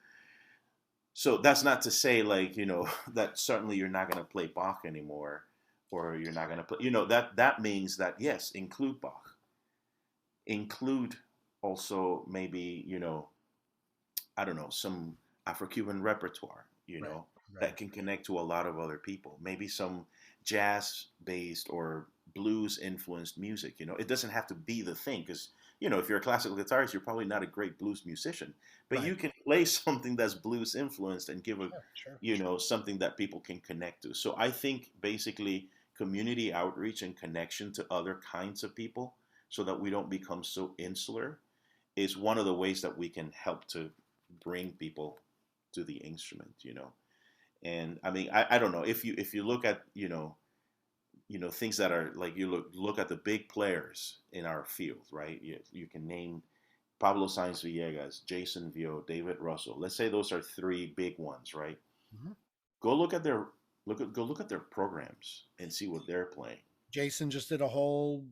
that's not to say, like, that certainly you're not going to play Bach anymore, or you're not going to play, that means that, yes, include Bach, include also maybe, I don't know, some Afro-Cuban repertoire, Right. Right. that can connect to a lot of other people. Maybe some jazz-based or blues-influenced music. It doesn't have to be the thing, because if you're a classical guitarist, you're probably not a great blues musician, but Right. you can play something that's blues influenced and give a, Yeah. Sure. something that people can connect to. So I think basically community outreach and connection to other kinds of people, so that we don't become so insular, is one of the ways that we can help to bring people to the instrument. And I mean, I don't know, if you look at, things that are like, you look at the big players in our field, right? You can name Pablo Sainz Villegas, Jason Vio, David Russell. Let's say those are three big ones, right? Hmm. Go look at their go look at their programs and see what they're playing. Jason just did a whole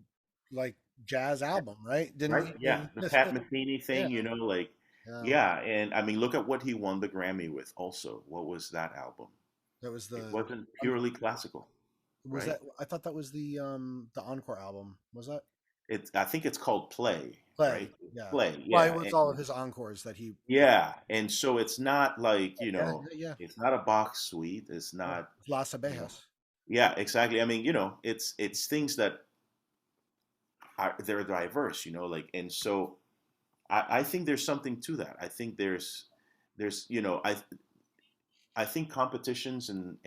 like jazz album, right? Didn't Right? he? Yeah, the Pat Metheny Yeah. thing, like, Yeah. yeah, and I mean, look at what he won the Grammy with. Also, what was that album? That was It the wasn't um, purely classical, was right? that I thought that was the encore album. Was that I think it's called Play, right? Play? Yeah. Play, Well, it yeah, was all of his encores that he put. yeah, and so it's not like, Yeah. Yeah. Yeah. it's not a box suite. It's Yeah. not, Las you know, Abejas. yeah, exactly. I mean, it's things that are, they're diverse, like, and so I think there's something to that. I think there's I think competitions and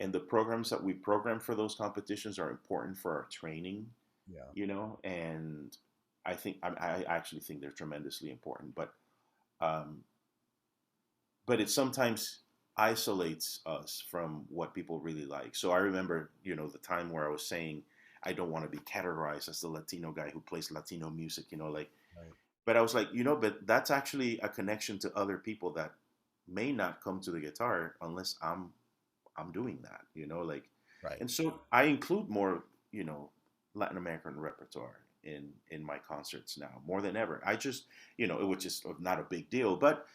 and the programs that we program for those competitions are important for our training, Yeah. and I actually think they're tremendously important, um, but it sometimes isolates us from what people really like. So I remember, the time where I was saying I don't want to be categorized as the Latino guy who plays Latino music, like, Right. but I was like, but that's actually a connection to other people that may not come to the guitar unless I'm doing that, like, Right. and so I include more, you know, Latin American repertoire in my concerts now more than ever. I just, it was just not a big deal, but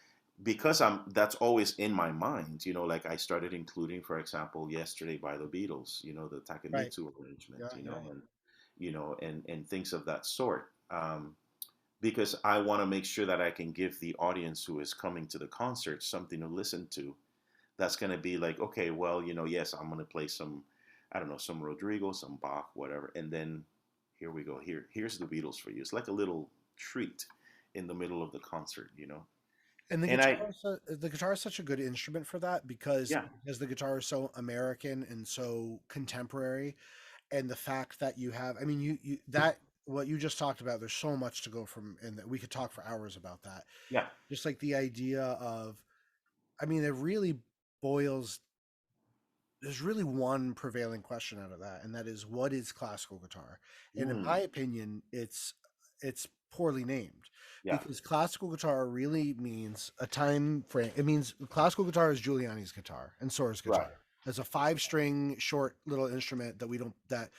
because that's always in my mind, like I started including, for example, Yesterday by the Beatles, the Right. Takemitsu arrangement, Yeah. Yeah. and things of that sort. Because I want to make sure that I can give the audience who is coming to the concert something to listen to that's going to be like, okay, well, yes, I'm going to play some, I don't know, some Rodrigo, some Bach, whatever. And then here we go. Here's the Beatles for you. It's like a little treat in the middle of the concert. And And I, the guitar is such a good instrument for that yeah, because the guitar is so American and so contemporary, and the fact that you have, I mean, you that what you just talked about, there's so much to go from, and that we could talk for hours about that. yeah, Just like the idea of, I mean, it really boils. There's really one prevailing question out of that, and that is, what is classical guitar? And in mm, my opinion, it's poorly named, yeah, because classical guitar really means a time frame. It means classical guitar is Giuliani's guitar and Sora's guitar. right, It's a 5 string short little instrument that we don't that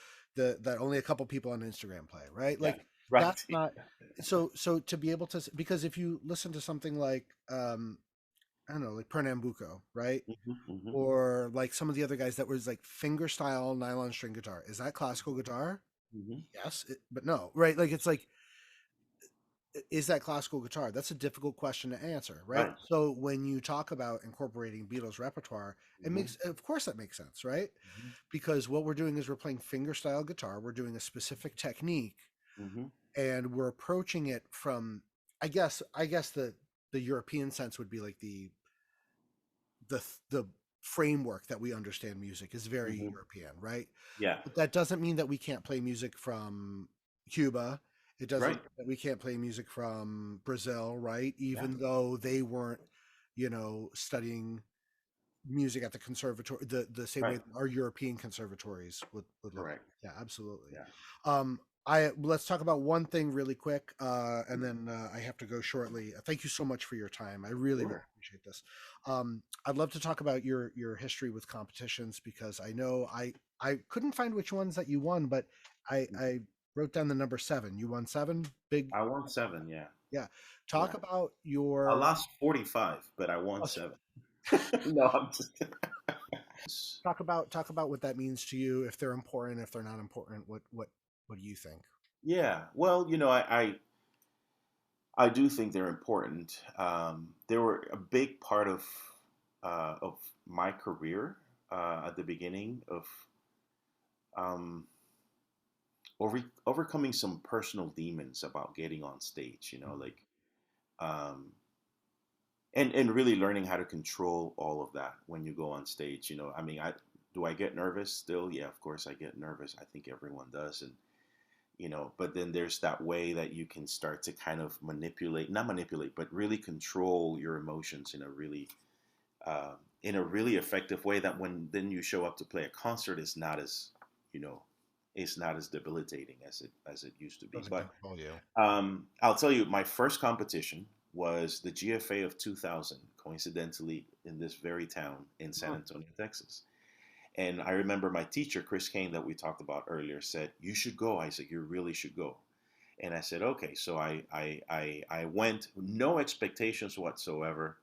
only a couple people on Instagram play, right? yeah, Like, right. that's not, so to be able to, because if you listen to something like, I don't know, like Pernambuco, right? Hmm, hmm, Or like some of the other guys that was like finger style nylon string guitar. Is that classical guitar? hmm, Yes, but no, right? Like, it's like, is that classical guitar? That's a difficult question to answer, right? right, So when you talk about incorporating Beatles repertoire, it hmm, makes, of course, that makes sense, right? hmm, Because what we're doing is we're playing finger style guitar, we're doing a specific technique, hmm, and we're approaching it from, I guess the European sense would be like the framework that we understand music is very hmm, European, right? yeah, But that doesn't mean that we can't play music from Cuba. It doesn't right, mean that we can't play music from Brazil, right? yeah, Even though they weren't, studying music at the conservatory, the same way right, our European conservatories would look like. correct, Yeah, absolutely. yeah, I Let's talk about one thing really quick, and then I have to go shortly. Thank you so much for your time. I really, really sure. appreciate this. I'd love to talk about your history with competitions, because I know I couldn't find which ones that you won, but I wrote down the number 7. You won 7. Big, I won 7, yeah, yeah. Talk yeah. about I your lost 45, but I won 7. No, I'm just. talk about what that means to you. If they're important, if they're not important, what do you think? Yeah, well, I do think they're important. They were a big part of my career at the beginning of um, overcoming some personal demons about getting on stage. Like, um, and really learning how to control all of that when you go on stage. I mean, I get nervous still? Yeah, of course I get nervous. I think everyone does, and but then there's that way that you can start to kind of not manipulate, but really control your emotions in a really effective way, that when then you show up to play a concert, you know it's not as debilitating as it used to be. Doesn't But control you. I'll tell you, my first competition was the GFA of 2000, coincidentally in this very town in San Antonio, Texas. And I remember my teacher, Chris Kane, that we talked about earlier, said, "You should go." I said, "You really should go." And I said, "Okay." So I went, no expectations whatsoever,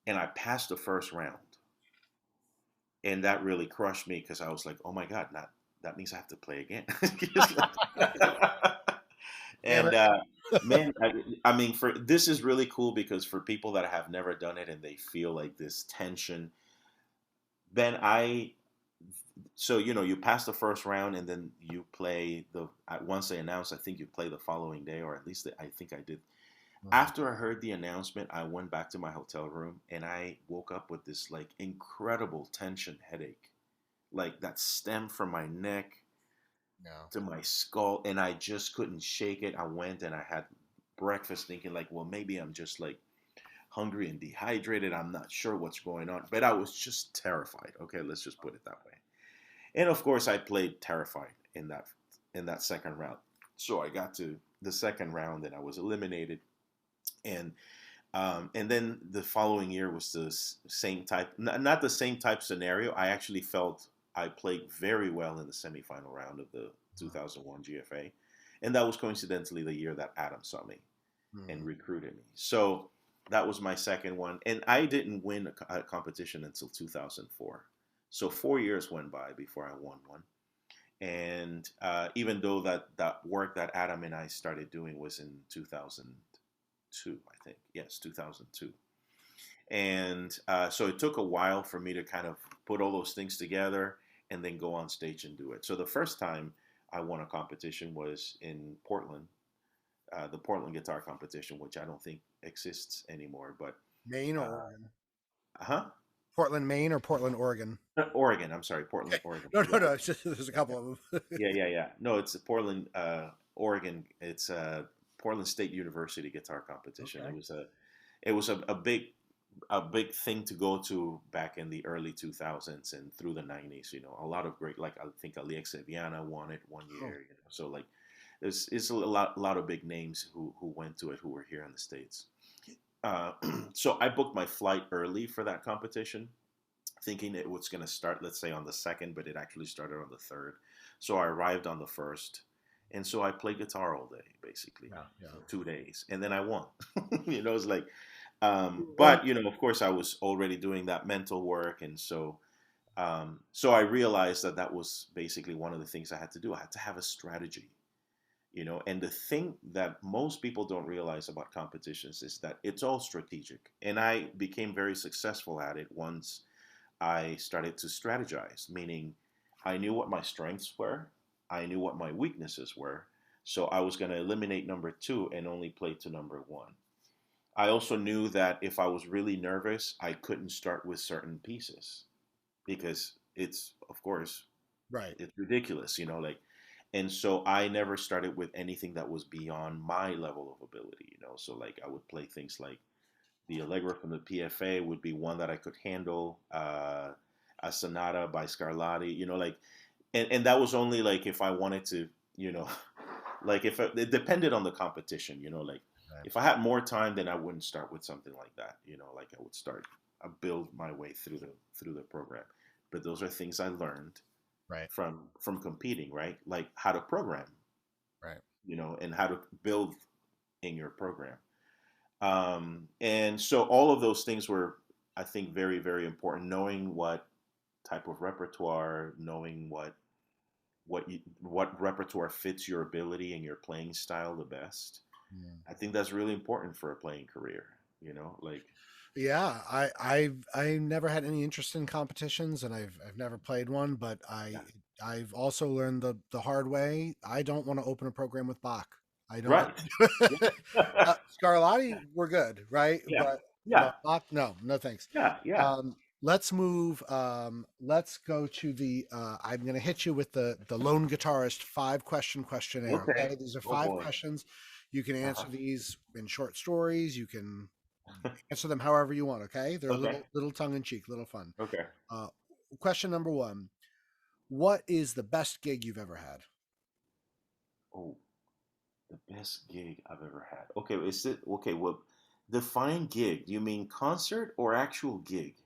and I passed the first round. And that really crushed me, because I was like, "Oh my God, not that means I have to play again." Damn And man, I mean, for this is really cool, because for people that have never done it and they feel like this tension, then so you pass the first round, and then you play once they announce, I think you play the following day, or at least I think I did. it. After I heard the announcement, I went back to my hotel room, and I woke up with this like incredible tension headache. like that stem from my neck Yeah. to my skull, and I just couldn't shake it. I went and I had breakfast thinking like, well, maybe I'm just like hungry and dehydrated. I'm not sure what's going on, but I was just terrified. Okay, let's just put it that way. And of course, I played terrified in that second round. So I got to the second round and I was eliminated. And and then the following year was the same type, not the same type scenario. I actually felt I played very well in the semifinal round of the 2001 GFA, and that was coincidentally the year that Adam saw me and Mm. recruited me. So that was my second one, and I didn't win a competition until 2004. So 4 years went by before I won one. And even though that work that Adam and I started doing was in 2002, I think, yes, 2002. And so it took a while for me to kind of put all those things together and then go on stage and do it. So the first time I won a competition was in Portland, the Portland Guitar Competition, which I don't think exists anymore. But Maine or uh Oregon? huh, Portland, Maine or Portland, Oregon? Oregon. I'm sorry, Okay. Portland, Oregon. No, no, Yeah, no. It's just there's a couple of them. yeah. No, it's Portland, Oregon. It's Portland State University Guitar Competition. Okay. It was a big thing to go to back in the early 2000s and through the 90s. You know, a lot of great, like I think Alex Viana won it one Oh, year. You know, so like there's a lot of big names who went to it who were here in the states. Uh, so I booked my flight early for that competition, thinking it was going to start, let's say, on the second, but it actually started on the third. So I arrived on the first, and so I played guitar all day, basically, yeah, yeah. for 2 days, and then I won. You know, it's like, Well, but you know, of course, I was already doing that mental work, and so I realized that that was basically one of the things I had to do. I had to have a strategy, you know. And the thing that most people don't realize about competitions is that it's all strategic, and I became very successful at it once I started to strategize, meaning I knew what my strengths were, I knew what my weaknesses were. So I was going to eliminate number two and only play to number one. I also knew that if I was really nervous, I couldn't start with certain pieces because it's, of course, right. it's ridiculous, you know, like, and so I never started with anything that was beyond my level of ability, you know. So like I would play things like the Allegro from the PFA would be one that I could handle. A Sonata by Scarlatti, you know, like, and that was only like if I wanted to, you know, like if it depended on the competition, you know, like Right. if I had more time, then I wouldn't start with something like that, you know, like I would start, I build my way through the program. But those are things I learned Right. from competing, right? Like how to program, Right. you know, and how to build in your program. And so all of those things were, I think, very, very important. Knowing what type of repertoire, knowing what repertoire fits your ability and your playing style the best. Mm. I think that's really important for a playing career. You know, like Yeah, I never had any interest in competitions, and I've never played one, but yeah, I've also learned the hard way. I don't want to open a program with Bach. I don't. right, yeah, Scarlatti, we're good, right? yeah, But yeah, Bach, no, no thanks. yeah, yeah. Let's move. Let's go to the. I'm going to hit you with the lone guitarist 5 question questionnaire. Okay. Okay, these are Oh five boy. questions. You can Uh-huh. answer these in short stories. You can answer them however you want. Okay, they're a Okay. little tongue in cheek, little fun. Okay. Uh, Question number one: what is the best gig you've ever had? Oh, the best gig I've ever had. Okay, is it okay? Well, define gig. Do you mean concert or actual gig?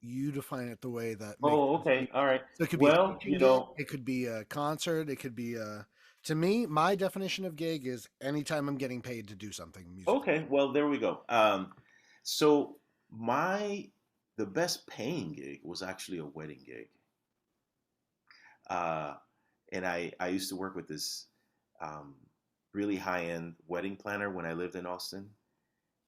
You define it the way that makes Oh, sense to you. okay. All right. So it could be a Well, teaching you gig, know, it could be a concert, it could be a. To me, my definition of gig is anytime I'm getting paid to do something musically. okay. Well, there we go. So my the best paying gig was actually a wedding gig. Uh, and I used to work with this um, really high end wedding planner when I lived in Austin,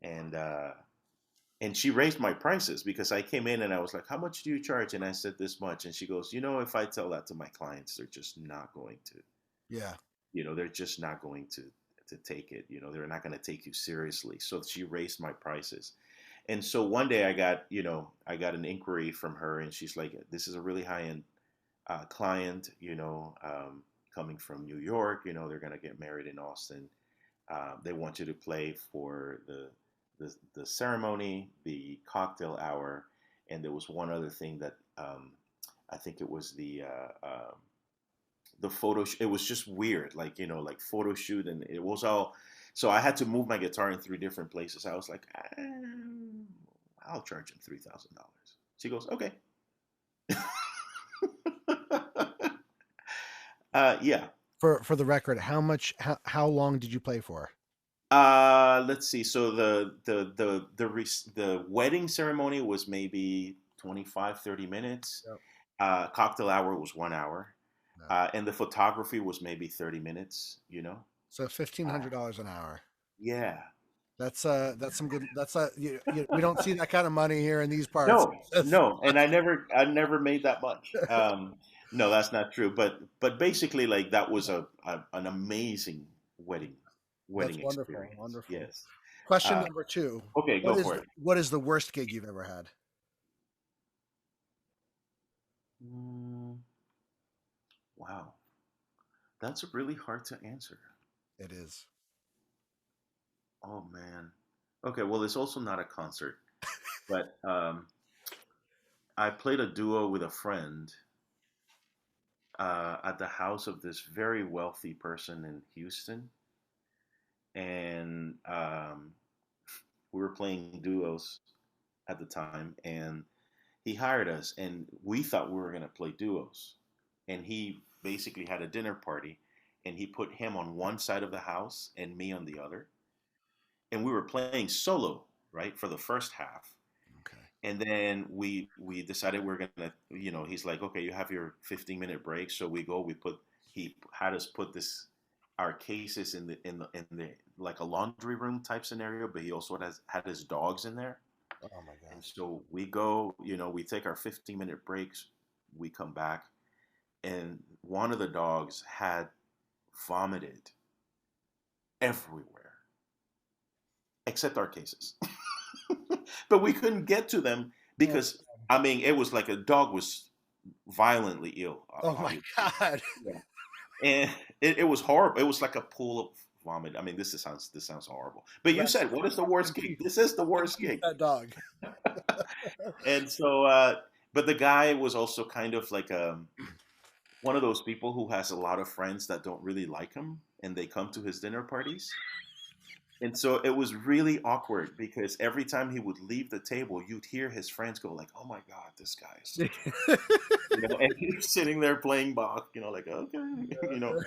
and she raised my prices because I came in and I was like, "How much do you charge?" And I said this much, and she goes, "You know, if I tell that to my clients, they're just not going to, Yeah. you know, they're just not going to take it. You know, they're not going to take you seriously." So she raised my prices, And so one day I got an inquiry from her, and she's like, "This is a really high end client, coming from New York. They're gonna get married in Austin. They want you to play for the ceremony, the cocktail hour, and there was one other thing that I think it was the photo. It was just weird, like like photo shoot, and it was all. So I had to move my guitar in three different places. I was like, I'll charge him $3,000. She goes, okay. Yeah. For the record, how long did you play for? Let's see. So the wedding ceremony was maybe 25-30 minutes. Yep. Cocktail hour was 1 hour. Yeah. And the photography was maybe 30 minutes. So fifteen Uh, hundred dollars an hour. yeah. That's some good. We don't see that kind of money here in these parts. No, no, and I never made that much. No, that's not true. But basically, like that was an amazing wedding That's wedding wonderful, experience. wonderful. Yes. Question Uh, number two: okay, go for it. what is the worst gig you've ever had? Mm, wow, that's really hard to answer. It is. Oh man. Okay, well, it's also not a concert, but I played a duo with a friend at the house of this very wealthy person in Houston, and we were playing duos at the time, and he hired us, and we thought we were going to play duos, and he basically had a dinner party, and he put him on one side of the house and me on the other, and we were playing solo, right, for the first half. Okay. And then we decided we're gonna, he's like, okay, you have your 15-minute break. So we go. He had us put this our cases in the like a laundry room type scenario, but he also had his dogs in there. Oh my And gosh. so we go, we take our 15-minute breaks. We come back, and one of the dogs had vomited everywhere except our cases. But we couldn't get to them Oh, because I mean it was like a dog was violently ill, oh my obviously. God. Yeah. And it was horrible. It was like a pool of vomit. I mean, this sounds horrible. But you Rest, said, what is the rest in worst gig? peace. This is the Rest in worst peace, gig. that dog. And so, but the guy was also kind of like one of those people who has a lot of friends that don't really like him, and they come to his dinner parties. And so it was really awkward because every time he would leave the table, you'd hear his friends go like, "Oh my God, this guy is such a," and he's sitting there playing Bach, like, okay, you know.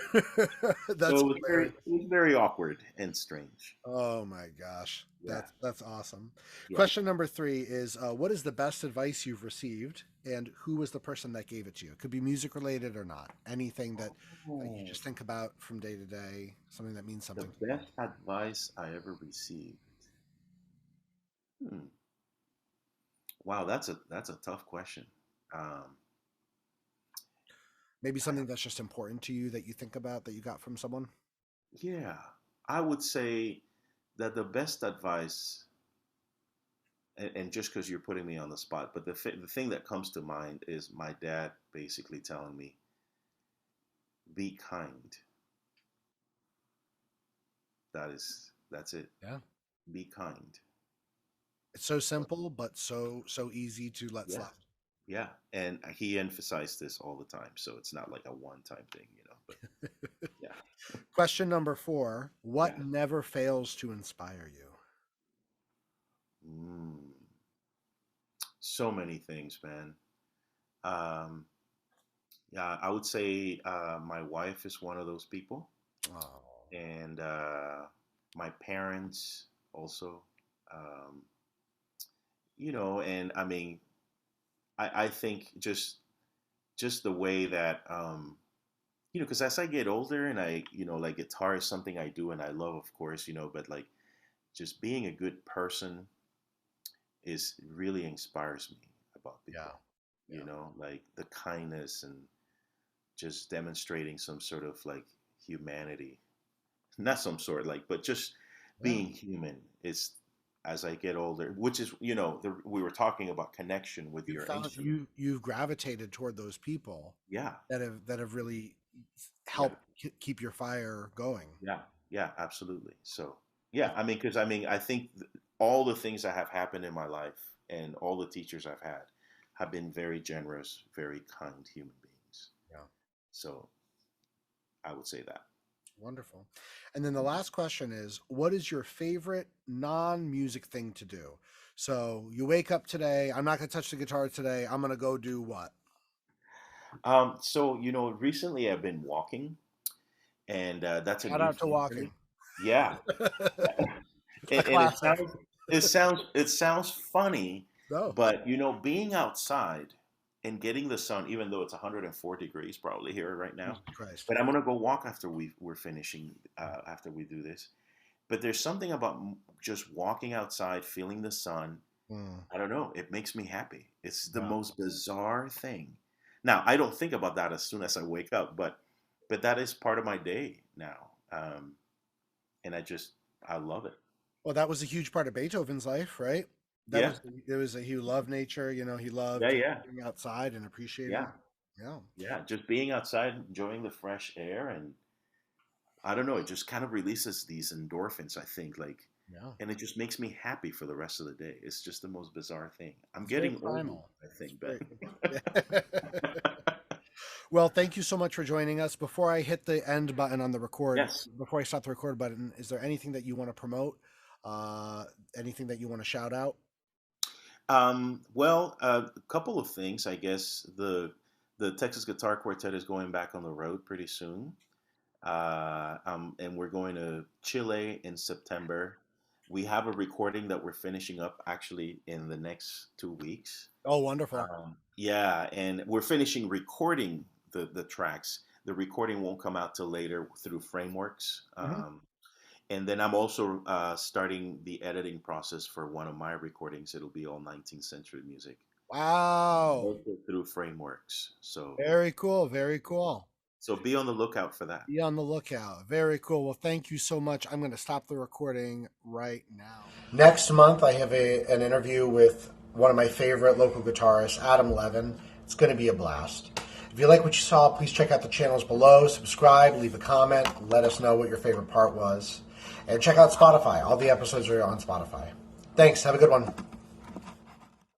So That's hilarious. it was very awkward and strange. Oh my gosh. Yeah, That's awesome. yeah. Question number three is what is the best advice you've received and who was the person that gave it to you? It could be music related or not. Anything that you Oh, just think about from day to day, something that means the something to you. best advice I ever received. Hmm. Wow, that's a tough question. Um, Maybe I something don't. that's just important to you that you think about that you got from someone. Yeah, I would say that the best advice, and just because you're putting me on the spot, but the thing that comes to mind is my dad basically telling me, "Be kind." That's it. Yeah. Be kind. It's so So simple, but so easy to let yeah, slide. yeah, and he emphasized this all the time, so it's not like a one-time thing. But yeah, Question number four: what yeah. never fails to inspire you? Mm, so many things, man. Um, yeah, I would say my wife is one of those people, Oh, and my parents also. Um, and I mean, I think just the way that because as I get older and like guitar is something I do and I love, of course, but like just being a good person is really inspires me about yeah, people. yeah, Like the kindness and just demonstrating some sort of like humanity, not some sort like, but just yeah. being human is. as I get older, which is, we were talking about connection with You your found instrument. you've gravitated toward those people Yeah, that have really yeah, helped keep your fire going. yeah, yeah, absolutely. So, yeah, I mean, because I think all the things that have happened in my life and all the teachers I've had have been very generous, very kind human beings. Yeah. So, I would say that. Wonderful. And then the last question is, what is your favorite non-music thing to do? So you wake up today, I'm not going to touch the guitar today. I'm going to go do what? So, recently I've been walking, and that's a Shout new out to thing for me. walking. Yeah, A and classic. it sounds funny, No. but being outside and getting the sun, even though it's 104 degrees probably here right now, Jesus Christ. but I'm gonna go walk after we're finishing after we do this. But there's something about just walking outside, feeling the sun. Mm, I don't know. It makes me happy. It's the yeah. most bizarre thing. Now, I don't think about that as soon as I wake up, but that is part of my day now, and I love it. Well, that was a huge part of Beethoven's life, right? That Yeah, was it was he loved nature, he yeah, loved yeah, being outside and appreciating. yeah, Yeah. yeah. Just being outside, enjoying the fresh air, and I don't know. It just kind of releases these endorphins. I think, Yeah. and it just makes me happy for the rest of the day. It's just the most bizarre thing. I'm It's very getting old, primal. I It's think, but very Well, thank you so much for joining us. Before I hit the end button on the record, yes. before I stop the record button, is there anything that you want to promote? Uh, Anything that you want to shout out? Well, a couple of things. I guess the Texas Guitar Quartet is going back on the road pretty soon, and we're going to Chile in September. We have a recording that we're finishing up actually in the next 2 weeks. Oh, wonderful. Yeah, and we're finishing recording the tracks. The recording won't come out till later through Frameworks. Hmm. And then I'm also starting the editing process for one of my recordings. It'll be all 19th century music, Wow. also through Frameworks. So, Very cool. Very cool. so be on the lookout for that. Be on the lookout. Very cool. Well, thank you so much. I'm going to stop the recording right now. Next month, I have an interview with one of my favorite local guitarists, Adam Levin. It's going to be a blast. If you like what you saw, please check out the channels below, subscribe, leave a comment, let us know what your favorite part was. And check out Spotify. All the episodes are on Spotify. Thanks. Have a good one.